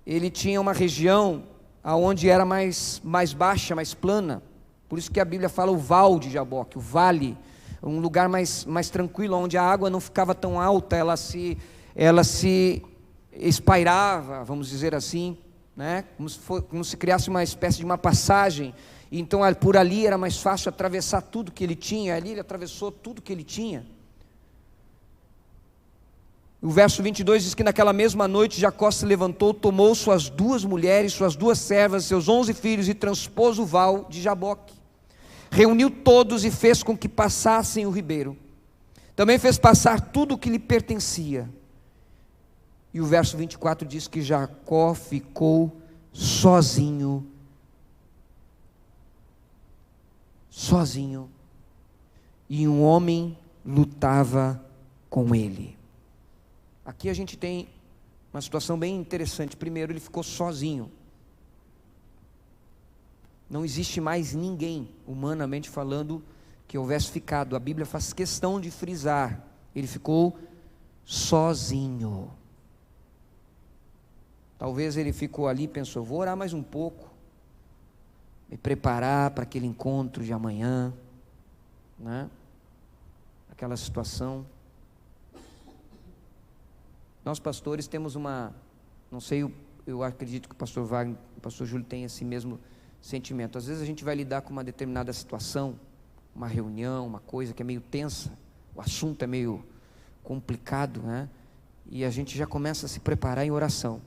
ele tinha uma região onde era mais baixa, mais plana. Por isso que a Bíblia fala o val de Jaboque, o vale, um lugar mais tranquilo, onde a água não ficava tão alta, ela se espairava, vamos dizer assim, né? Como se criasse uma espécie de uma passagem. Então por ali era mais fácil atravessar tudo que ele tinha. Ali ele atravessou tudo que ele tinha. O verso 22 diz que naquela mesma noite Jacó se levantou, tomou suas 2 mulheres, suas 2 servas, seus 11 filhos e transpôs o val de Jaboque. Reuniu todos e fez com que passassem o ribeiro. Também fez passar tudo o que lhe pertencia. E o verso 24 diz que Jacó ficou sozinho. Sozinho. E um homem lutava com ele. Aqui a gente tem uma situação bem interessante. Primeiro, ele ficou sozinho. Não existe mais ninguém, humanamente falando, que houvesse ficado. A Bíblia faz questão de frisar. Ele ficou sozinho. Talvez ele ficou ali e pensou, vou orar mais um pouco, me preparar para aquele encontro de amanhã, né? Aquela situação. Nós pastores temos não sei, eu acredito que o pastor Wagner, o pastor Júlio tem esse mesmo sentimento. Às vezes a gente vai lidar com uma determinada situação, uma reunião, uma coisa que é meio tensa, o assunto é meio complicado, né? E a gente já começa a se preparar em oração.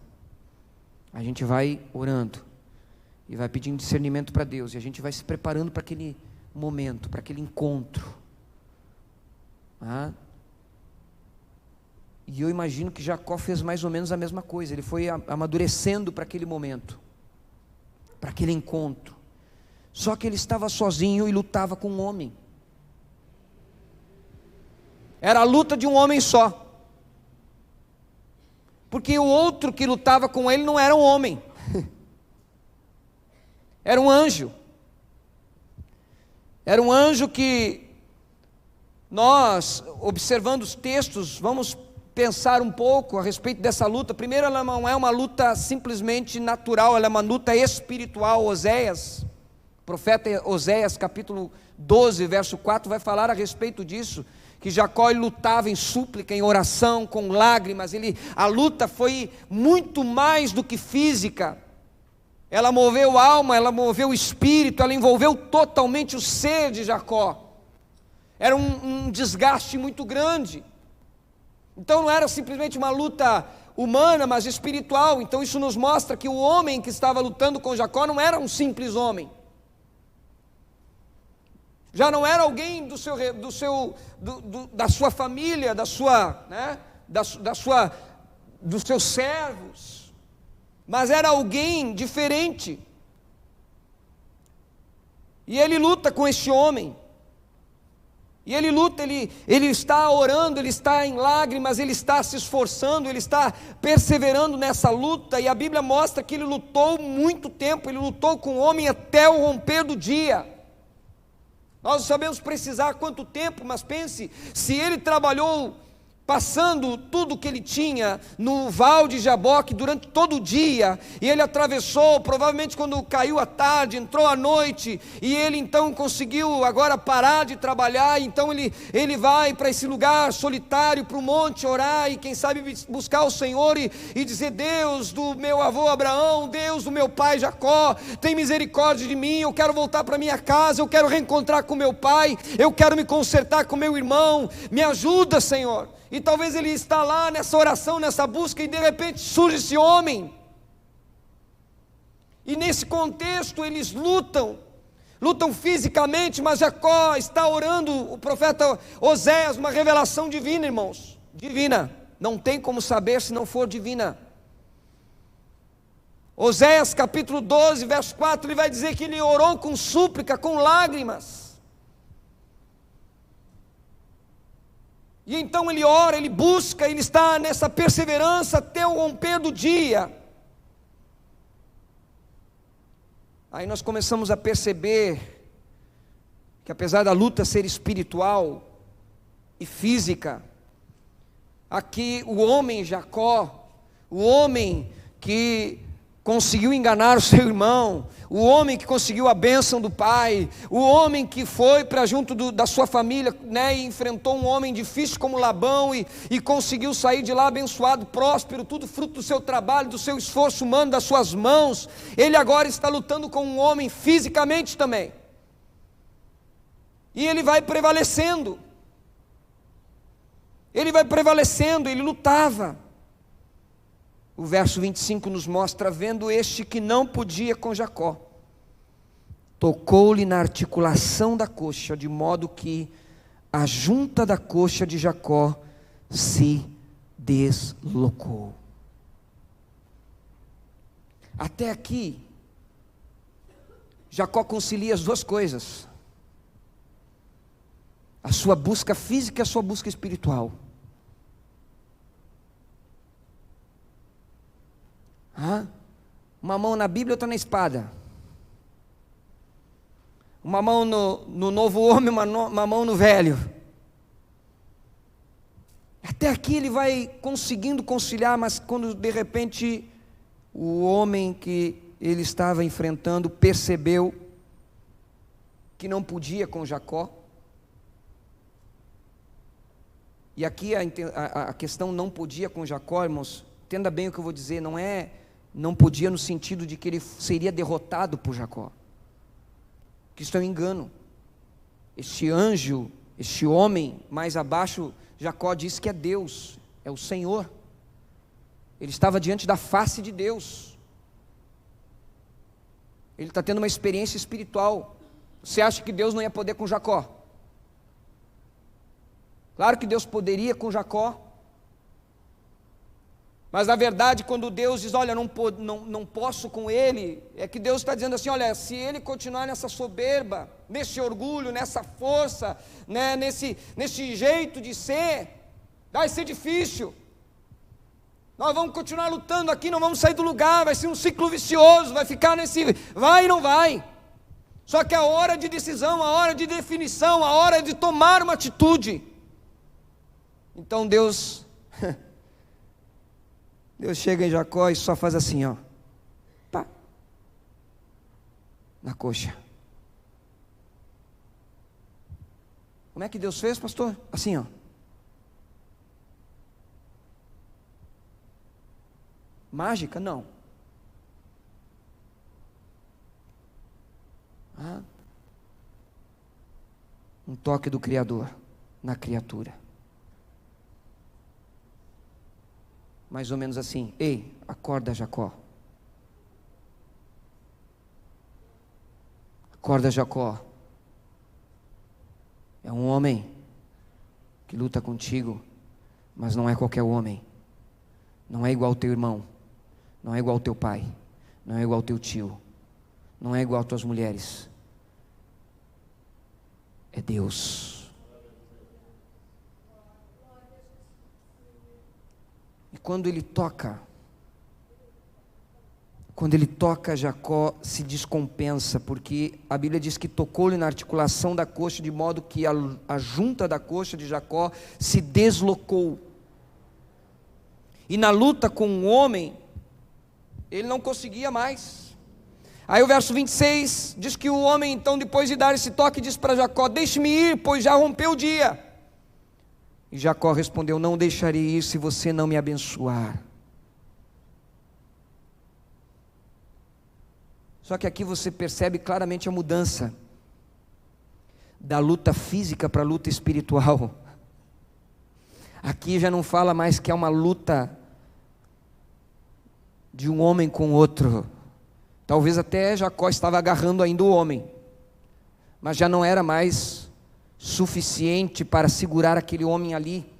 A gente vai orando e vai pedindo discernimento para Deus, e a gente vai se preparando para aquele momento, para aquele encontro. E eu imagino que Jacó fez mais ou menos a mesma coisa. Ele foi amadurecendo para aquele momento, para aquele encontro. Só que ele estava sozinho e lutava com um homem. Era a luta de um homem só. Porque o outro que lutava com ele não era um homem. Era um anjo. Era um anjo que nós, observando os textos, vamos pensar um pouco a respeito dessa luta. Primeiro, ela não é uma luta simplesmente natural, ela é uma luta espiritual. Oséias, profeta Oséias, capítulo 12, verso 4, vai falar a respeito disso, que Jacó lutava em súplica, em oração, com lágrimas. A luta foi muito mais do que física. Ela moveu a alma, ela moveu o espírito, ela envolveu totalmente o ser de Jacó. Era um desgaste muito grande. Então não era simplesmente uma luta humana, mas espiritual. Então isso nos mostra que o homem que estava lutando com Jacó não era um simples homem. Já não era alguém da sua família, dos seus servos, mas era alguém diferente. E ele luta com este homem. E ele luta, ele está orando, ele está em lágrimas, ele está se esforçando, ele está perseverando nessa luta. E a Bíblia mostra que ele lutou muito tempo, ele lutou com o homem até o romper do dia. Nós não sabemos precisar quanto tempo, mas pense, se ele trabalhou passando tudo que ele tinha no Val de Jaboque durante todo o dia, e ele atravessou, provavelmente quando caiu a tarde, entrou a noite, e ele então conseguiu agora parar de trabalhar. Então ele vai para esse lugar solitário, para o monte, orar, e quem sabe buscar o Senhor e dizer: Deus do meu avô Abraão, Deus do meu pai Jacó, tem misericórdia de mim, eu quero voltar para minha casa, eu quero reencontrar com meu pai, eu quero me consertar com meu irmão, me ajuda, Senhor. E talvez ele está lá nessa oração, nessa busca, e de repente surge esse homem. E nesse contexto eles lutam fisicamente, mas Jacó está orando, o profeta Oséias, uma revelação divina, irmãos, divina, não tem como saber se não for divina. Oséias capítulo 12, verso 4, ele vai dizer que ele orou com súplica, com lágrimas. E então ele ora, ele busca, ele está nessa perseverança até o romper do dia. Aí nós começamos a perceber que, apesar da luta ser espiritual e física, aqui o homem Jacó, o homem que conseguiu enganar o seu irmão, o homem que conseguiu a bênção do pai, o homem que foi para junto da sua família, né, e enfrentou um homem difícil como Labão e conseguiu sair de lá abençoado, próspero, tudo fruto do seu trabalho, do seu esforço humano, das suas mãos. Ele agora está lutando com um homem fisicamente também, e ele vai prevalecendo, ele lutava. O verso 25 nos mostra: vendo este que não podia com Jacó, tocou-lhe na articulação da coxa, de modo que a junta da coxa de Jacó se deslocou. Até aqui, Jacó concilia as duas coisas: a sua busca física e a sua busca espiritual. Uma mão na Bíblia, outra na espada. Uma mão no novo homem, uma mão no velho. Até aqui ele vai conseguindo conciliar, mas quando de repente o homem que ele estava enfrentando percebeu que não podia com Jacó. E aqui a questão não podia com Jacó, irmãos, entenda bem o que eu vou dizer, não podia no sentido de que ele seria derrotado por Jacó, que isso é um engano. Este anjo, este homem mais abaixo, Jacó diz que é Deus, é o Senhor. Ele estava diante da face de Deus, ele está tendo uma experiência espiritual. Você acha que Deus não ia poder com Jacó? Claro que Deus poderia com Jacó, mas na verdade, quando Deus diz: olha, não posso com ele, é que Deus está dizendo assim: olha, se ele continuar nessa soberba, nesse orgulho, nessa força, né, nesse jeito de ser, vai ser difícil. Nós vamos continuar lutando aqui, não vamos sair do lugar, vai ser um ciclo vicioso, vai ficar nesse vai e não vai. Só que a hora de decisão, a hora de definição, a hora de tomar uma atitude. Então Deus chega em Jacó e só faz assim, ó, pá, na coxa. Como é que Deus fez, pastor? Assim, ó. Mágica? Não. Um toque do Criador na criatura. Mais ou menos assim: ei, acorda, Jacó. Acorda, Jacó. É um homem que luta contigo, mas não é qualquer homem. Não é igual ao teu irmão, não é igual ao teu pai, não é igual ao teu tio, não é igual às tuas mulheres. É Deus. E quando ele toca, Jacó se descompensa, porque a Bíblia diz que tocou-lhe na articulação da coxa, de modo que a junta da coxa de Jacó se deslocou. e na luta com o homem, ele não conseguia mais. Aí o verso 26 diz que o homem então, depois de dar esse toque, diz para Jacó: deixe-me ir, pois já rompeu o dia. E Jacó respondeu: não deixarei ir se você não me abençoar. Só que aqui você percebe claramente a mudança da luta física para a luta espiritual. Aqui já não fala mais que é uma luta de um homem com outro. Talvez até Jacó estava agarrando ainda o homem, mas já não era mais suficiente para segurar aquele homem ali.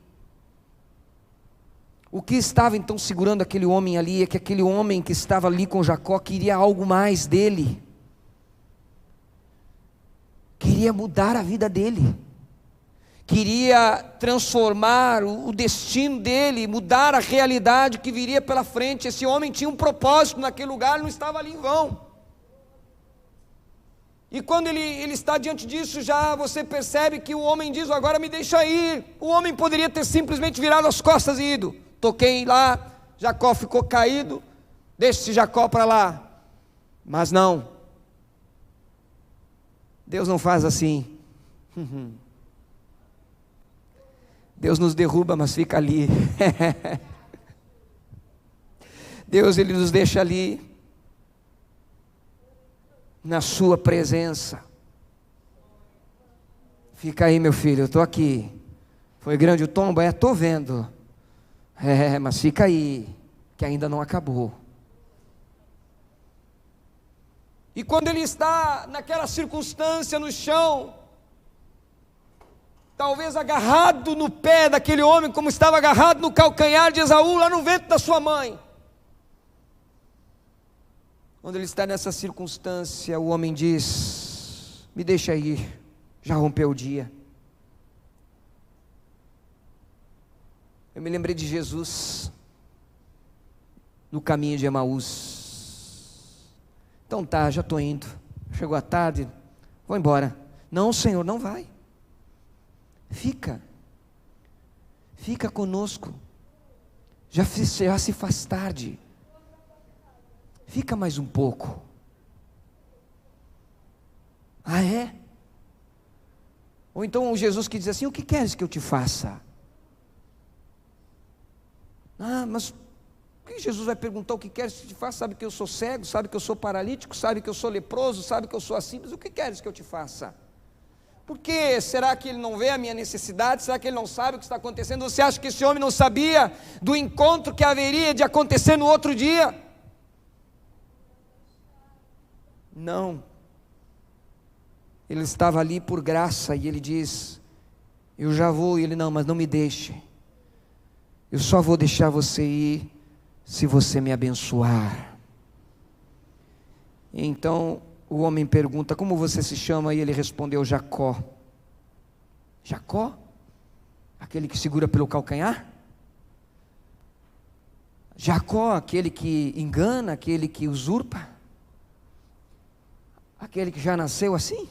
O que estava então segurando aquele homem ali é que aquele homem que estava ali com Jacó queria algo mais dele, queria mudar a vida dele, queria transformar o destino dele, mudar a realidade que viria pela frente. Esse homem tinha um propósito naquele lugar, não estava ali em vão. E quando ele está diante disso, já você percebe que o homem diz: agora me deixa ir. O homem poderia ter simplesmente virado as costas e ido. Toquei lá, Jacó ficou caído, deixa esse Jacó para lá. Mas não, Deus não faz assim. Deus nos derruba, mas fica ali. Deus, Ele nos deixa ali, na sua presença. Fica aí, meu filho, eu estou aqui. Foi grande o tombo? Estou vendo. Mas fica aí, que ainda não acabou. E quando ele está naquela circunstância no chão, talvez agarrado no pé daquele homem, como estava agarrado no calcanhar de Esaú, lá no ventre da sua mãe. Quando ele está nessa circunstância, o homem diz: me deixa ir, já rompeu o dia. Eu me lembrei de Jesus no caminho de Emaús. Então tá, já estou indo, chegou a tarde, vou embora. Não, Senhor, não vai. Fica conosco, já se faz tarde, fica mais um pouco. Ah, é? Ou então o Jesus que diz assim: o que queres que eu te faça? Ah, mas o que Jesus vai perguntar? O que queres que eu te faça? Sabe que eu sou cego, sabe que eu sou paralítico, sabe que eu sou leproso, sabe que eu sou assim, mas o que queres que eu te faça? Por quê? Será que ele não vê a minha necessidade? Será que ele não sabe o que está acontecendo? Você acha que esse homem não sabia do encontro que haveria de acontecer no outro dia? Não. Ele estava ali por graça e ele diz: eu já vou. E ele: não, mas não me deixe. Eu só vou deixar você ir se você me abençoar. Então o homem pergunta: como você se chama? E ele respondeu: Jacó. Jacó? Aquele que segura pelo calcanhar? Jacó, aquele que engana, aquele que usurpa? Aquele que já nasceu assim?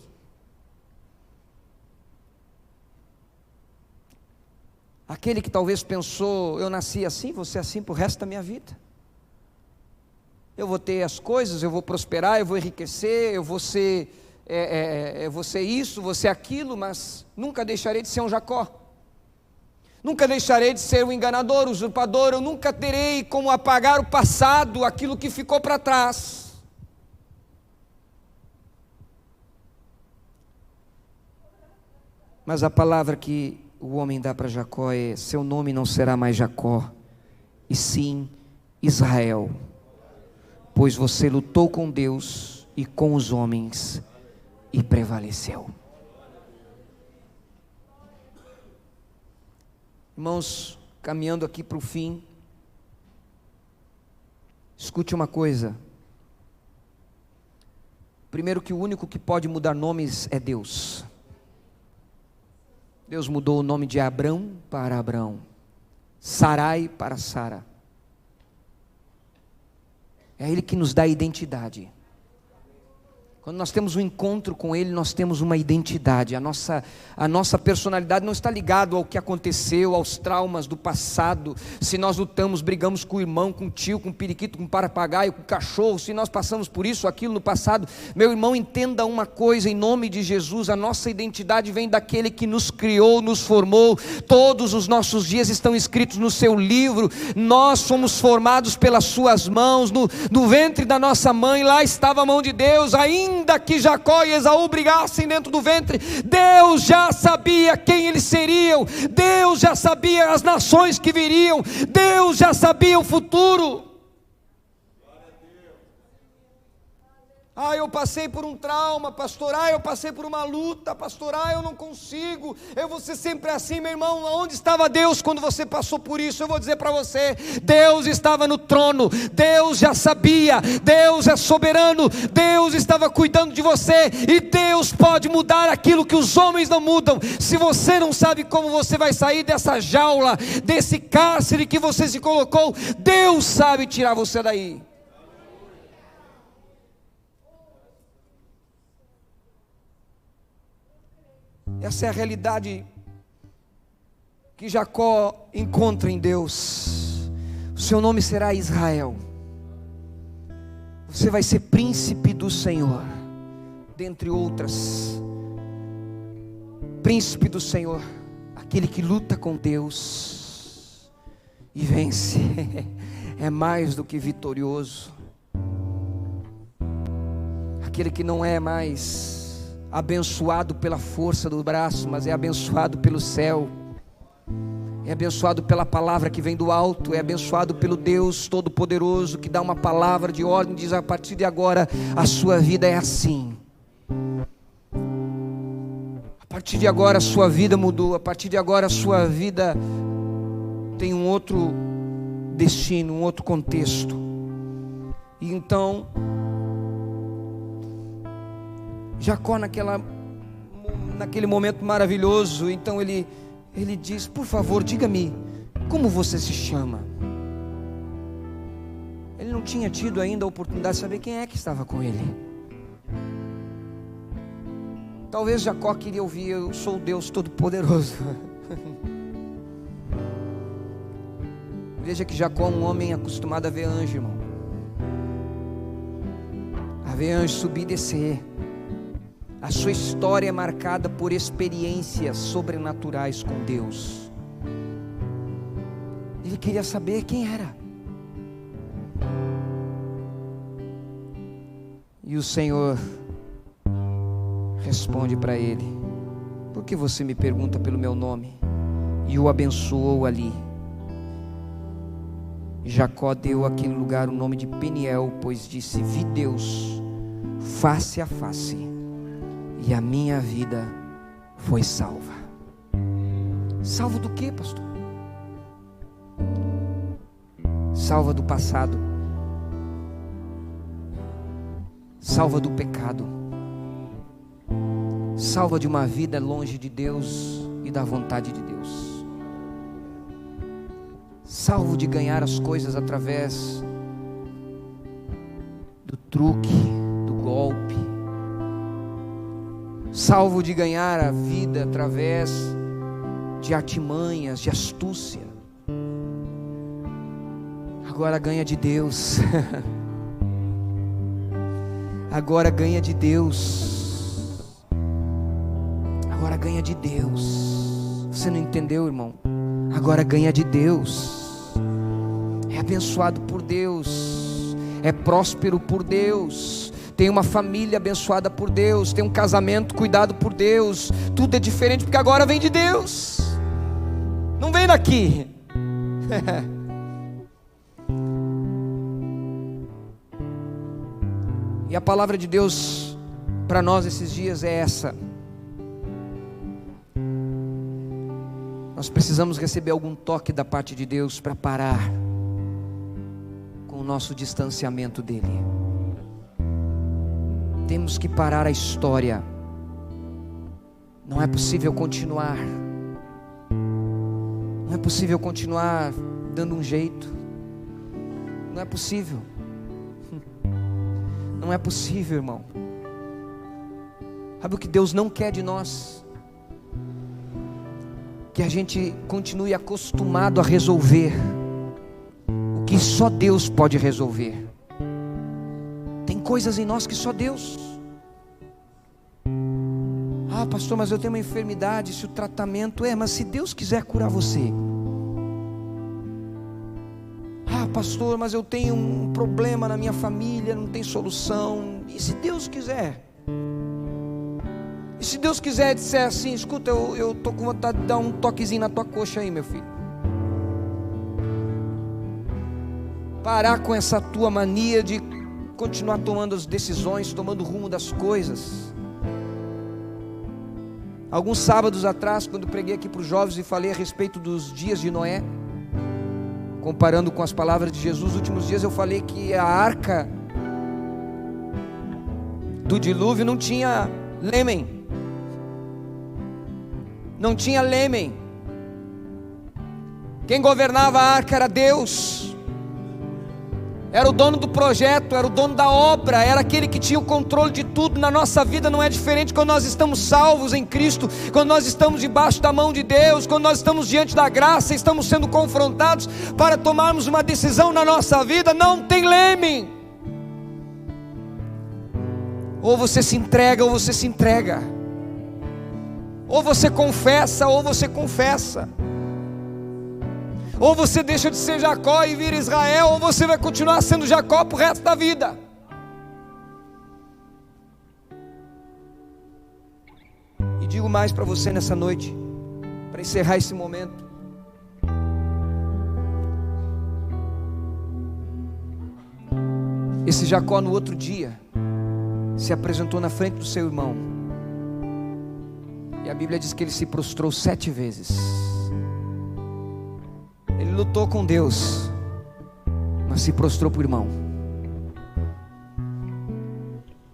Aquele que talvez pensou: eu nasci assim, vou ser assim para o resto da minha vida. Eu vou ter as coisas, eu vou prosperar, eu vou enriquecer, eu vou ser isso, vou ser aquilo, mas nunca deixarei de ser um Jacó. Nunca deixarei de ser um enganador, um usurpador. Eu nunca terei como apagar o passado, aquilo que ficou para trás. Mas a palavra que o homem dá para Jacó é: seu nome não será mais Jacó, e sim Israel, pois você lutou com Deus e com os homens e prevaleceu. Irmãos, caminhando aqui para o fim, escute uma coisa. Primeiro, que o único que pode mudar nomes é Deus. Deus mudou o nome de Abrão para Abrão, Sarai para Sara. É Ele que nos dá identidade. Quando nós temos um encontro com Ele, nós temos uma identidade. A nossa personalidade não está ligada ao que aconteceu, aos traumas do passado. Se nós lutamos, brigamos com o irmão, com o tio, com o periquito, com o papagaio, com o cachorro, se nós passamos por isso, aquilo no passado, meu irmão, entenda uma coisa, em nome de Jesus, a nossa identidade vem daquele que nos criou, nos formou. Todos os nossos dias estão escritos no seu livro. Nós somos formados pelas suas mãos, no ventre da nossa mãe, lá estava a mão de Deus. Ainda que Jacó e Esaú brigassem dentro do ventre, Deus já sabia quem eles seriam, Deus já sabia as nações que viriam, Deus já sabia o futuro. Eu passei por um trauma, pastor, eu passei por uma luta, pastor, eu não consigo, eu vou ser sempre assim, meu irmão. Onde estava Deus quando você passou por isso? Eu vou dizer para você, Deus estava no trono, Deus já sabia, Deus é soberano, Deus estava cuidando de você, e Deus pode mudar aquilo que os homens não mudam. Se você não sabe como você vai sair dessa jaula, desse cárcere que você se colocou, Deus sabe tirar você daí. Essa é a realidade que Jacó encontra em Deus. O seu nome será Israel. Você vai ser príncipe do Senhor, dentre outras. Príncipe do Senhor, aquele que luta com Deus e vence, é mais do que vitorioso. Aquele que não é mais abençoado pela força do braço, mas é abençoado pelo céu, é abençoado pela palavra que vem do alto, é abençoado pelo Deus Todo-Poderoso, que dá uma palavra de ordem, diz: a partir de agora a sua vida é assim, a partir de agora a sua vida mudou, a partir de agora a sua vida tem um outro destino, um outro contexto. E então Jacó, naquele momento maravilhoso, então ele diz: por favor, diga-me, como você se chama? Ele não tinha tido ainda a oportunidade de saber quem é que estava com ele. Talvez Jacó queria ouvir: eu sou o Deus Todo-Poderoso. Veja que Jacó é um homem acostumado a ver anjo, irmão, a ver anjo subir e descer. A sua história é marcada por experiências sobrenaturais com Deus. Ele queria saber quem era. E o Senhor responde para ele: por que você me pergunta pelo meu nome? E o abençoou ali. Jacó deu àquele lugar o nome de Peniel, pois disse: vi Deus face a face, e a minha vida foi salva. Salvo do que, pastor? Salva do passado, salva do pecado, salva de uma vida longe de Deus e da vontade de Deus, salvo de ganhar as coisas através do truque, do golpe, salvo de ganhar a vida através de artimanhas, de astúcia. Agora ganha de Deus. Agora ganha de Deus. Agora ganha de Deus. Você não entendeu, irmão? Agora ganha de Deus. É abençoado por Deus. É próspero por Deus. Tem uma família abençoada por Deus, tem um casamento cuidado por Deus. Tudo é diferente porque agora vem de Deus, não vem daqui. E a palavra de Deus para nós esses dias é essa: nós precisamos receber algum toque da parte de Deus para parar com o nosso distanciamento dele. Temos que parar a história. Não é possível continuar. Não é possível continuar dando um jeito. Não é possível. Não é possível, irmão. Sabe o que Deus não quer de nós? Que a gente continue acostumado a resolver o que só Deus pode resolver. Tem coisas em nós que só Deus. Ah, pastor, mas eu tenho uma enfermidade, se o tratamento mas se Deus quiser curar você. Ah, pastor, mas eu tenho um problema na minha família, não tem solução. E se Deus quiser? E se Deus quiser disser assim: escuta, eu estou com vontade de dar um toquezinho na tua coxa aí, meu filho. Parar com essa tua mania de continuar tomando as decisões, tomando o rumo das coisas. Alguns sábados atrás, quando preguei aqui para os jovens e falei a respeito dos dias de Noé, comparando com as palavras de Jesus, nos últimos dias eu falei que a arca do dilúvio não tinha lêmen. Não tinha lêmen. Quem governava a arca era Deus. Era o dono do projeto, era o dono da obra, era aquele que tinha o controle de tudo. Na nossa vida não é diferente quando nós estamos salvos em Cristo, quando nós estamos debaixo da mão de Deus, quando nós estamos diante da graça, estamos sendo confrontados para tomarmos uma decisão na nossa vida. Não tem leme. Ou você se entrega, ou você se entrega. Ou você confessa, ou você confessa. Ou você deixa de ser Jacó e vira Israel, ou você vai continuar sendo Jacó para o resto da vida. E digo mais para você nessa noite, para encerrar esse momento. Esse Jacó no outro dia se apresentou na frente do seu irmão, e a Bíblia diz que ele se prostrou 7 vezes. Ele lutou com Deus, mas se prostrou para o irmão.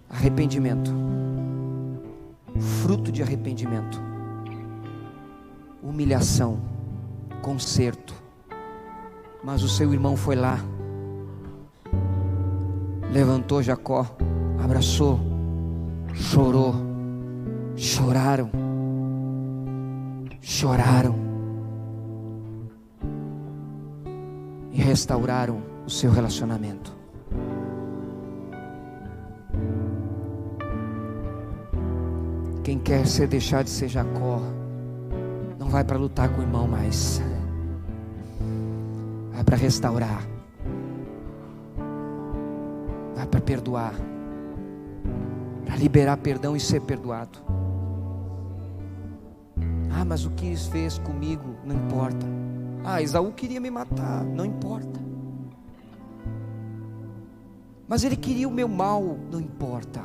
Arrependimento, fruto de arrependimento, humilhação, conserto. Mas o seu irmão foi lá, levantou Jacó, abraçou, chorou, choraram, e restauraram o seu relacionamento. Quem quer deixar de ser Jacó, não vai para lutar com o irmão mais, vai para restaurar, vai para perdoar, para liberar perdão e ser perdoado. Ah, mas o que ele fez comigo não importa. Ah, Esaú queria me matar, não importa. Mas ele queria o meu mal, não importa.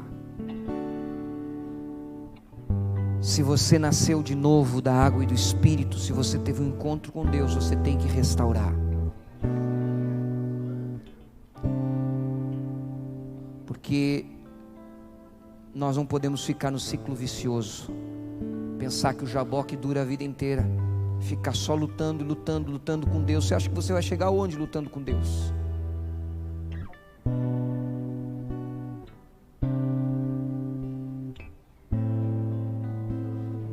Se você nasceu de novo da água e do Espírito, se você teve um encontro com Deus, você tem que restaurar. Porque nós não podemos ficar no ciclo vicioso, pensar que o jaboque dura a vida inteira, ficar só lutando com Deus. Você acha que você vai chegar aonde lutando com Deus?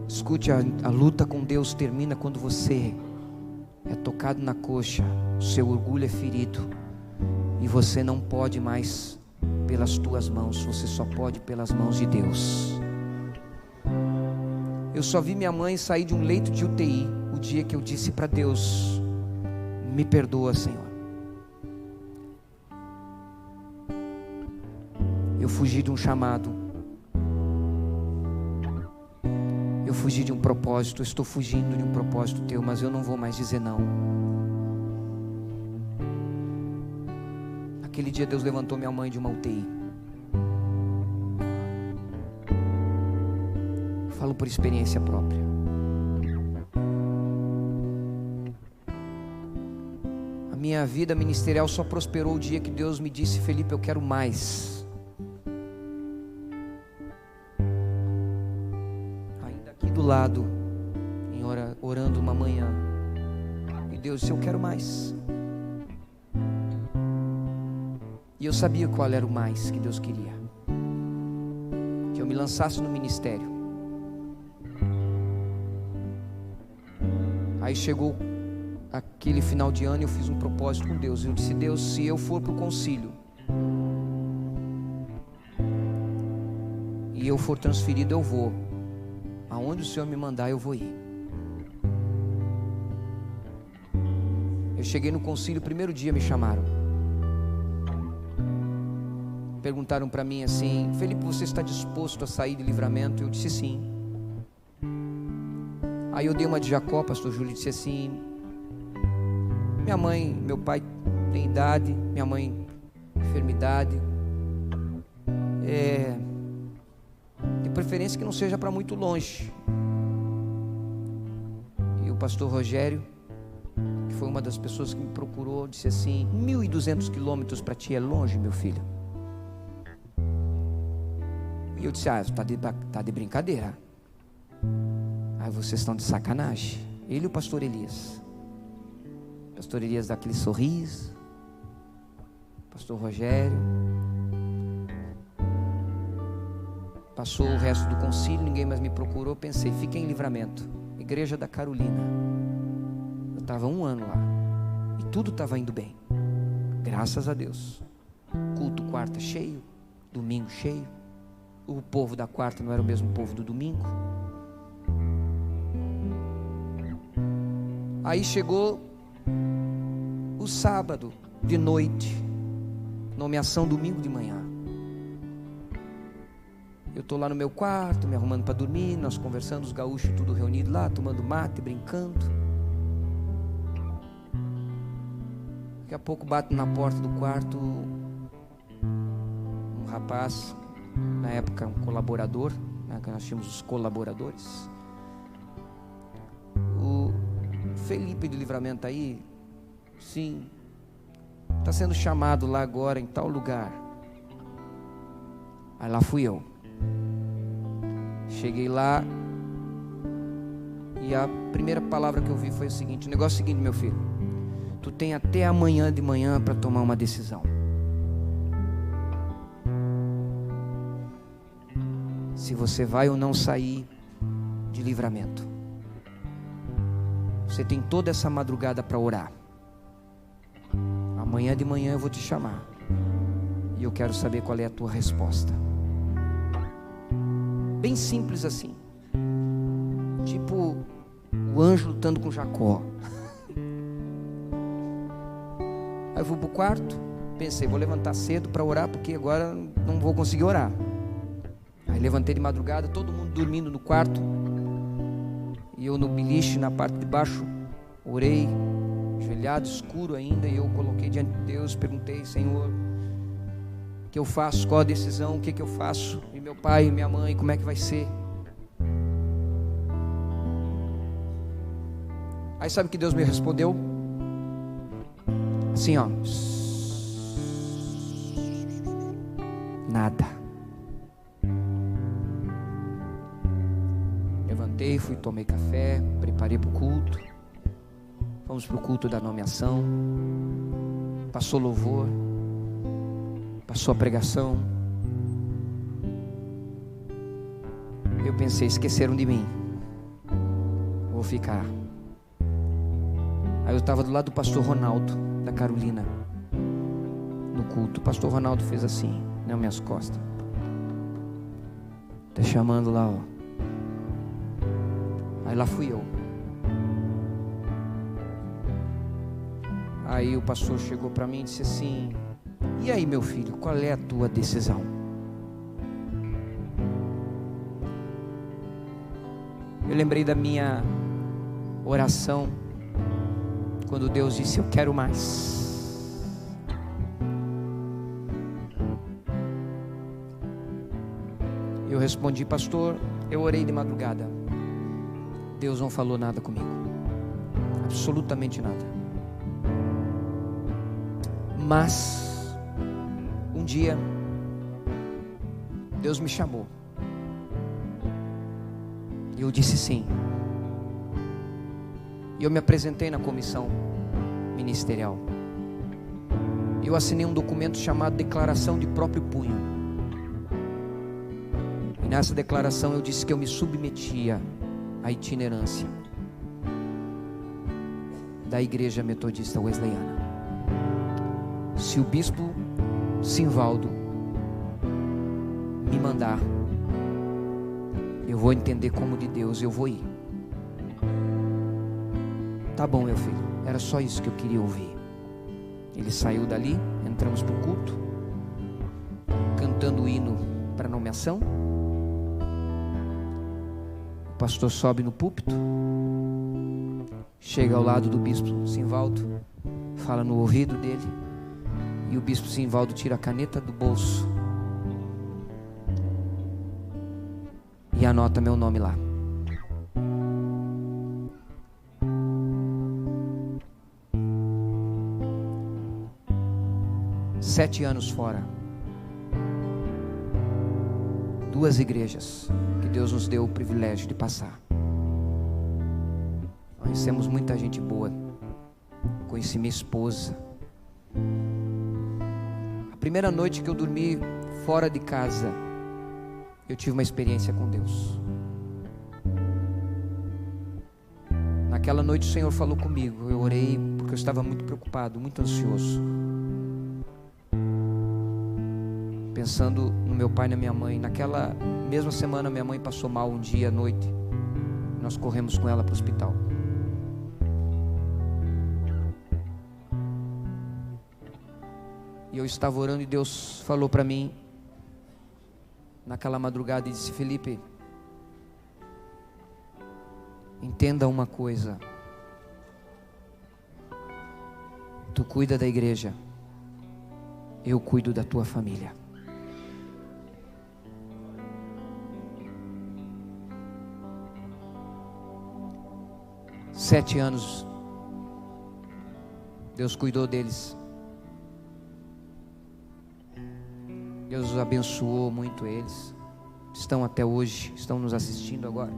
Escute, a luta com Deus termina quando você é tocado na coxa, o seu orgulho é ferido, e você não pode mais pelas tuas mãos, você só pode pelas mãos de Deus. Eu só vi minha mãe sair de um leito de UTI o dia que eu disse para Deus: me perdoa, Senhor. Eu fugi de um chamado, eu fugi de um propósito, eu estou fugindo de um propósito teu, mas eu não vou mais dizer não. Aquele dia Deus levantou minha mãe de uma UTI. Falo por experiência própria. A minha vida ministerial só prosperou o dia que Deus me disse: Felipe, eu quero mais. Ainda aqui do lado, orando uma manhã, e Deus disse: eu quero mais. E eu sabia qual era o mais que Deus queria. Que eu me lançasse no ministério. Aí chegou aquele final de ano e eu fiz um propósito com Deus. Eu disse: Deus, se eu for para o concílio e eu for transferido, eu vou. Aonde o Senhor me mandar, eu vou ir. Eu cheguei no concílio, primeiro dia me chamaram. Perguntaram para mim assim: Felipe, você está disposto a sair de Livramento? Eu disse sim. Aí eu dei uma de Jacó, pastor Júlio, e disse assim: minha mãe, meu pai tem idade, minha mãe enfermidade, de preferência que não seja para muito longe. E o pastor Rogério, que foi uma das pessoas que me procurou, disse assim: 1.200 quilômetros para ti é longe, meu filho. E eu disse: tá de brincadeira. Aí vocês estão de sacanagem. Ele e o pastor Elias. O pastor Elias dá aquele sorriso. Pastor Rogério. Passou o resto do concílio, ninguém mais me procurou. Pensei, fiquei em Livramento, Igreja da Carolina. Eu estava 1 ano lá e tudo estava indo bem, graças a Deus. Culto quarta cheio, domingo cheio. O povo da quarta não era o mesmo povo do domingo. Aí chegou o sábado de noite, nomeação domingo de manhã. Eu estou lá no meu quarto, me arrumando para dormir, nós conversando, os gaúchos tudo reunidos lá, tomando mate, brincando. Daqui a pouco bato na porta do quarto um rapaz, na época um colaborador, né, que nós tínhamos os colaboradores. O Felipe de Livramento aí, sim, está sendo chamado lá agora em tal lugar. Aí lá fui eu. Cheguei lá e a primeira palavra que eu vi foi o seguinte: o negócio é o seguinte, meu filho, tu tem até amanhã de manhã para tomar uma decisão. Se você vai ou não sair de Livramento. Você tem toda essa madrugada para orar. Amanhã de manhã eu vou te chamar e eu quero saber qual é a tua resposta. Bem simples assim, tipo o anjo lutando com Jacó. Aí eu vou para o quarto, pensei, vou levantar cedo para orar, porque agora não vou conseguir orar. Aí levantei de madrugada, todo mundo dormindo no quarto, e eu no beliche, na parte de baixo, orei, ajoelhado, escuro ainda, e eu coloquei diante de Deus, perguntei: Senhor, o que eu faço? Qual a decisão? O que eu faço? E meu pai e minha mãe, como é que vai ser? Aí sabe que Deus me respondeu? Assim, ó: nada. Levantei, fui, tomei café, preparei para o culto. Fomos para o culto da nomeação. Passou louvor, passou a pregação. Eu pensei: esqueceram de mim, vou ficar. Aí eu estava do lado do pastor Ronaldo, da Carolina, no culto. O pastor Ronaldo fez assim, nas minhas costas, tá chamando lá, ó. Aí lá fui eu. Aí o pastor chegou para mim e disse assim: e aí, meu filho, qual é a tua decisão? Eu lembrei da minha oração quando Deus disse: eu quero mais. Eu respondi: pastor, eu orei de madrugada, Deus não falou nada comigo, absolutamente nada. Mas um dia Deus me chamou e eu disse sim. E eu me apresentei na comissão ministerial. Eu assinei um documento chamado Declaração de Próprio Punho. nessa declaração eu disse que eu me submetia à itinerância da Igreja Metodista Wesleyana. Se o bispo Simvaldo me mandar, eu vou entender como de Deus, eu vou ir. Tá bom, meu filho, era só isso que eu queria ouvir. Ele saiu dali, entramos para o culto, cantando o hino para a nomeação. O pastor sobe no púlpito, chega ao lado do bispo Simvaldo, fala no ouvido dele, e o bispo Simvaldo tira a caneta do bolso e anota meu nome lá. Sete anos fora, 2 igrejas que Deus nos deu o privilégio de passar. Conhecemos muita gente boa. Conheci minha esposa. A primeira noite que eu dormi fora de casa, eu tive uma experiência com Deus. Naquela noite o Senhor falou comigo. Eu orei porque eu estava muito preocupado, muito ansioso, pensando no meu pai e na minha mãe. Naquela mesma semana minha mãe passou mal um dia à noite. Nós corremos com ela para o hospital. E eu estava orando e Deus falou para mim naquela madrugada e disse: Felipe, entenda uma coisa, tu cuida da igreja, eu cuido da tua família. Sete anos Deus cuidou deles. Deus abençoou muito eles. Estão até hoje, estão nos assistindo agora.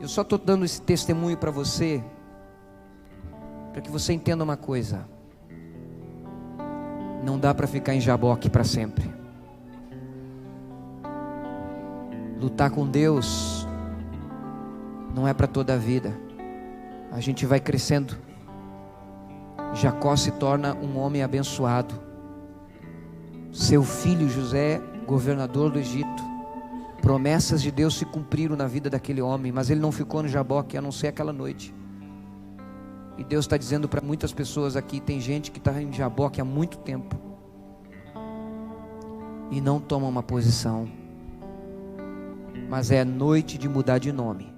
Eu só estou dando esse testemunho para você, para que você entenda uma coisa: não dá para ficar em Jaboque para sempre. Lutar com Deus não é para toda a vida. A gente vai crescendo. Jacó se torna um homem abençoado. Seu filho José, governador do Egito. Promessas de Deus se cumpriram na vida daquele homem, mas ele não ficou no Jaboque a não ser aquela noite. E Deus está dizendo para muitas pessoas aqui: tem gente que está em Jaboque há muito tempo e não toma uma posição, mas é noite de mudar de nome.